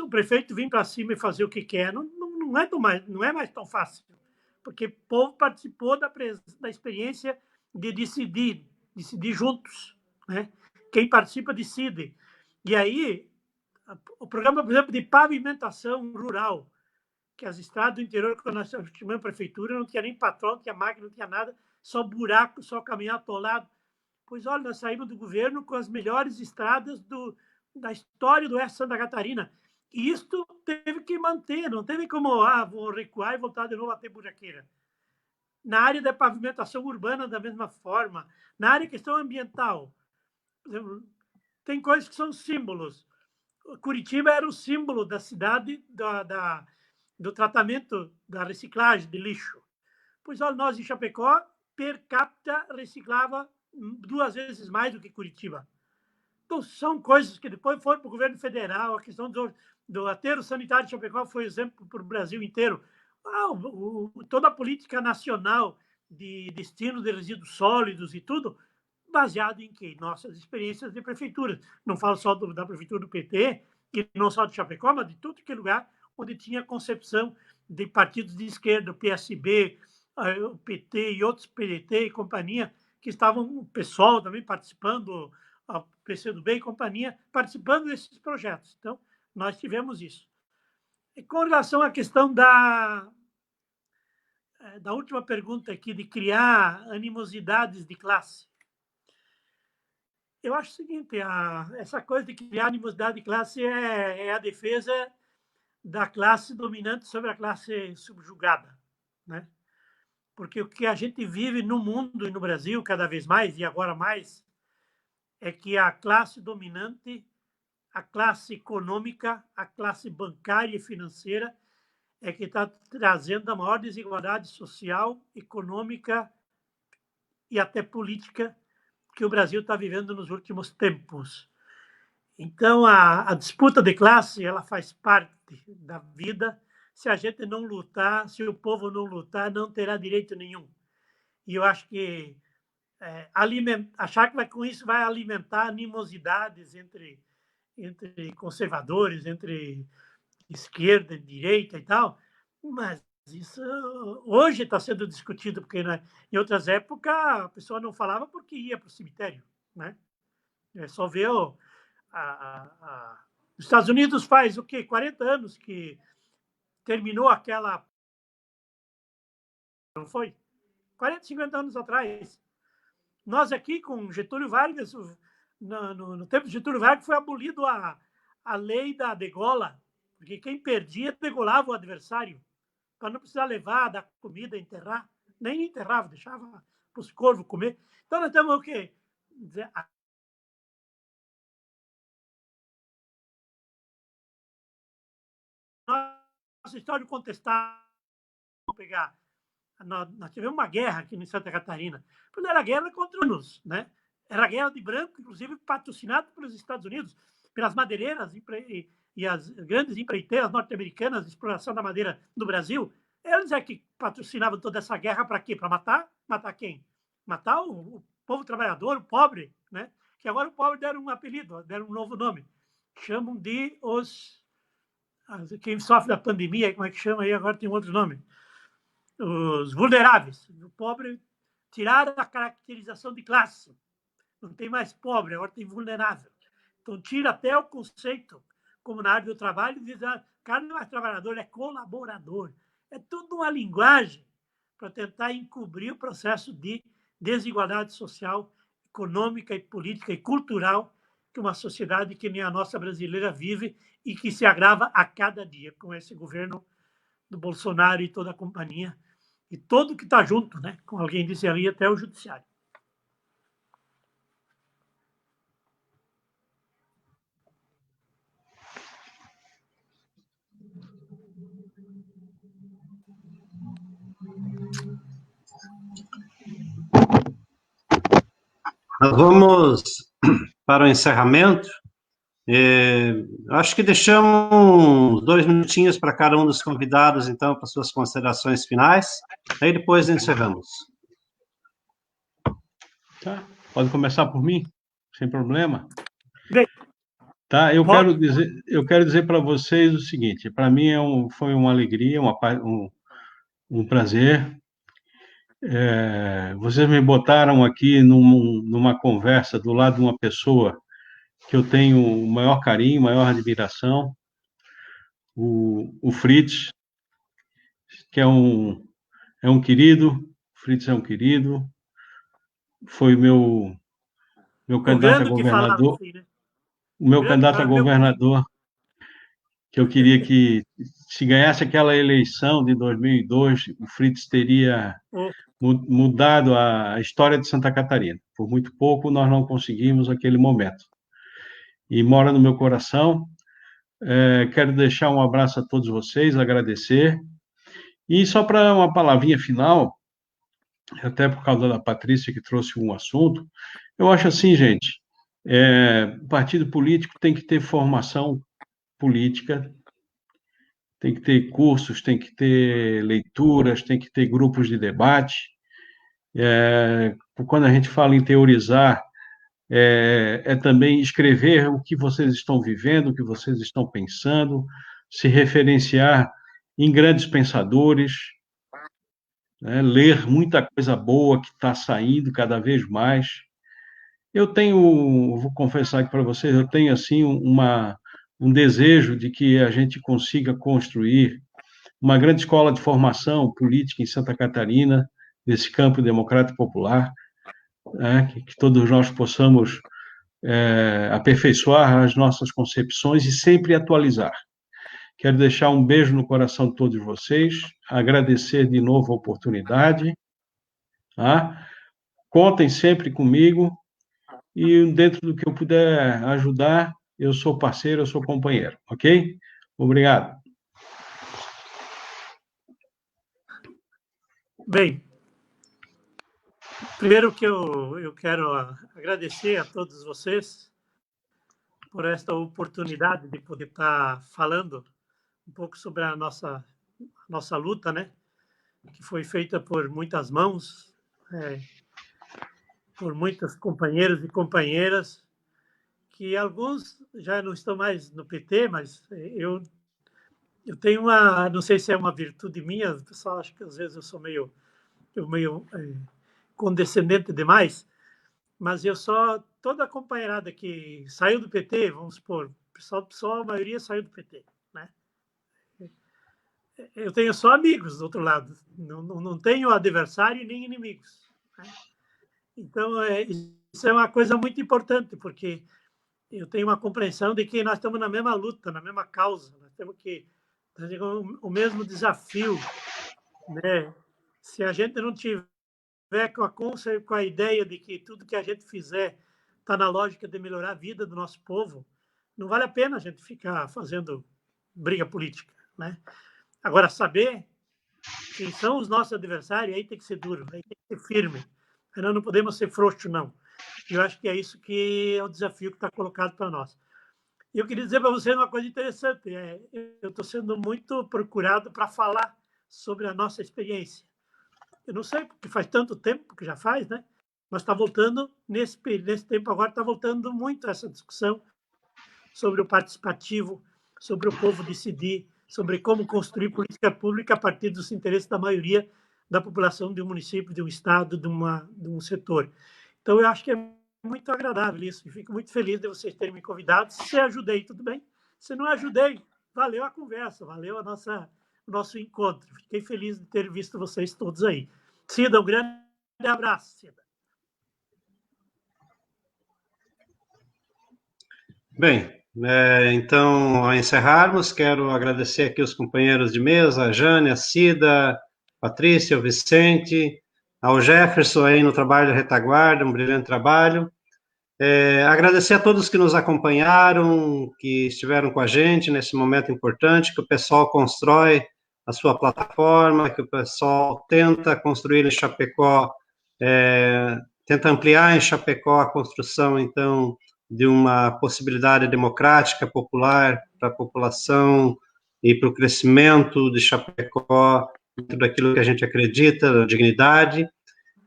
o prefeito vir para cima e fazer o que quer não é mais tão fácil, porque o povo participou da experiência de decidir juntos, né? Quem participa decide. E aí, o programa, por exemplo, de pavimentação rural, que as estradas do interior, quando nós chamamos prefeitura, não tinha nem patrão, não tinha máquina, não tinha nada, só buraco, só caminhão atolado. Pois olha, nós saímos do governo com as melhores estradas da história do oeste de Santa Catarina. E isto teve que manter, não teve como, vou recuar e voltar de novo a ter buraqueira. Na área da pavimentação urbana, da mesma forma. Na área de questão ambiental, por exemplo, tem coisas que são símbolos. Curitiba era o símbolo da cidade do tratamento da reciclagem de lixo. Pois olha, nós em Chapecó, per capita, reciclava 2 vezes mais do que Curitiba. Então, são coisas que depois foram para o governo federal. A questão do aterro sanitário de Chapecó foi exemplo para o Brasil inteiro. Toda a política nacional de destino de resíduos sólidos e tudo, baseado em quê? Nossas experiências de prefeituras. Não falo só da prefeitura do PT, e não só de Chapecó, mas de tudo que é lugar onde tinha concepção de partidos de esquerda, o PSB, o PT e outros, PDT e companhia, que estavam, o PSOL também participando, a PCdoB e companhia, participando desses projetos. Então, nós tivemos isso. E com relação à questão da última pergunta aqui, de criar animosidades de classe, eu acho o seguinte, essa coisa de criar animosidade de classe é a defesa da classe dominante sobre a classe subjugada, né? Porque o que a gente vive no mundo e no Brasil, cada vez mais, e agora mais, é que a classe dominante, a classe econômica, a classe bancária e financeira, é que está trazendo a maior desigualdade social, econômica e até política que o Brasil está vivendo nos últimos tempos. Então, a disputa de classe, ela faz parte da vida. Se a gente não lutar, se o povo não lutar, não terá direito nenhum. E eu acho que achar que com isso vai alimentar animosidades entre conservadores, entre esquerda e direita e tal, mas isso hoje está sendo discutido, porque em outras épocas a pessoa não falava porque ia para o cemitério, né? É só ver os Estados Unidos faz o quê? 40 anos que terminou aquela... Não foi? 40, 50 anos atrás. Nós aqui, com Getúlio Vargas, no tempo de Getúlio Vargas, foi abolido a lei da degola, porque quem perdia degolava o adversário, para não precisar levar, dar comida, enterrar. Nem enterrava, deixava para os corvos comer. Então, nós temos o quê? Nossa história contestada, vamos pegar. Nós tivemos uma guerra aqui em Santa Catarina. Quando era guerra contra os, né? Era guerra de branco, inclusive patrocinada pelos Estados Unidos, pelas madeireiras e as grandes empreiteiras norte-americanas de exploração da madeira no Brasil. Eles é que patrocinavam toda essa guerra para quê? Para matar? Matar quem? Matar o povo trabalhador, o pobre, né? Que agora o pobre deram um apelido, deram um novo nome. Chamam de quem sofre da pandemia, como é que chama aí? Agora tem um outro nome. Os vulneráveis. O pobre, tiraram a caracterização de classe. Não tem mais pobre, agora tem vulnerável. Então, tira até o conceito, como na área do trabalho, diz que o cara não é mais trabalhador, é colaborador. É tudo uma linguagem para tentar encobrir o processo de desigualdade social, econômica e política e cultural que uma sociedade que nem a nossa brasileira vive e que se agrava a cada dia com esse governo do Bolsonaro e toda a companhia, e todo que está junto, né? Como alguém disse ali, até o judiciário. Nós vamos para o encerramento. Acho que deixamos 2 minutinhos para cada um dos convidados, então, para suas considerações finais. Aí depois encerramos. Tá, pode começar por mim, sem problema. Bem, tá, eu quero dizer para vocês o seguinte: para mim foi uma alegria, um prazer. Vocês me botaram aqui numa conversa do lado de uma pessoa que eu tenho o maior carinho, maior admiração, o Fritz, que é um querido. O Fritz é um querido, foi meu candidato a governador, assim, né? O meu candidato a governador, que eu queria que, se ganhasse aquela eleição de 2002, o Fritz teria mudado a história de Santa Catarina. Por muito pouco, nós não conseguimos aquele momento. E mora no meu coração. Quero deixar um abraço a todos vocês, agradecer. E só para uma palavrinha final, até por causa da Patrícia, que trouxe um assunto, eu acho assim, gente, partido político tem que ter formação política, tem que ter cursos, tem que ter leituras, tem que ter grupos de debate. Quando a gente fala em teorizar, também escrever o que vocês estão vivendo, o que vocês estão pensando, se referenciar em grandes pensadores, né? Ler muita coisa boa que está saindo cada vez mais. Vou confessar aqui para vocês, eu tenho assim um desejo de que a gente consiga construir uma grande escola de formação política em Santa Catarina, nesse campo democrático popular, né? Que todos nós possamos aperfeiçoar as nossas concepções e sempre atualizar. Quero deixar um beijo no coração de todos vocês, agradecer de novo a oportunidade, tá? Contem sempre comigo e dentro do que eu puder ajudar, eu sou parceiro, eu sou companheiro, ok? Obrigado. Bem, primeiro que eu quero agradecer a todos vocês por esta oportunidade de poder estar falando um pouco sobre a nossa luta, né? Que foi feita por muitas mãos, por muitos companheiros e companheiras, que alguns já não estão mais no PT, mas eu tenho não sei se é uma virtude minha, o pessoal acha que às vezes eu sou meio condescendente demais, mas toda a companheirada que saiu do PT, vamos supor, a maioria saiu do PT, né? Eu tenho só amigos do outro lado, não tenho adversário nem inimigos, né? Então, isso é uma coisa muito importante, porque eu tenho uma compreensão de que nós estamos na mesma luta, na mesma causa, nós temos o mesmo desafio, né? Se a gente não tiver com a ideia de que tudo que a gente fizer está na lógica de melhorar a vida do nosso povo, não vale a pena a gente ficar fazendo briga política, né? Agora, saber quem são os nossos adversários, aí tem que ser duro, aí tem que ser firme. Nós não podemos ser frouxos, não. Eu acho que é isso que é o desafio que está colocado para nós. E eu queria dizer para vocês uma coisa interessante. Eu estou sendo muito procurado para falar sobre a nossa experiência. Eu não sei, porque faz tanto tempo que já faz, né? Mas está voltando, nesse tempo agora, está voltando muito essa discussão sobre o participativo, sobre o povo decidir, sobre como construir política pública a partir dos interesses da maioria da população de um município, de um estado, de um setor. Então, eu acho que é muito agradável isso, e fico muito feliz de vocês terem me convidado. Se ajudei, tudo bem. Se não ajudei, valeu a conversa, valeu o nosso encontro. Fiquei feliz de ter visto vocês todos aí. Cida, um grande abraço, Cida. Bem, então, ao encerrarmos, quero agradecer aqui os companheiros de mesa, a Jane, a Cida, Patrícia, o Vicente, ao Jefferson aí no trabalho de retaguarda, um brilhante trabalho. Agradecer a todos que nos acompanharam, que estiveram com a gente nesse momento importante, que o pessoal constrói a sua plataforma, que o pessoal tenta construir em Chapecó, tenta ampliar em Chapecó a construção, então, de uma possibilidade democrática, popular, para a população e para o crescimento de Chapecó, dentro daquilo que a gente acredita, da dignidade,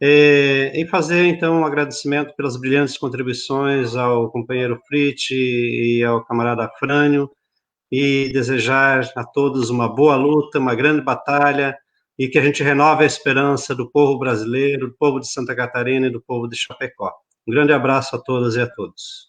e fazer, então, um agradecimento pelas brilhantes contribuições ao companheiro Fritz e ao camarada Afrânio, e desejar a todos uma boa luta, uma grande batalha, e que a gente renove a esperança do povo brasileiro, do povo de Santa Catarina e do povo de Chapecó. Um grande abraço a todas e a todos.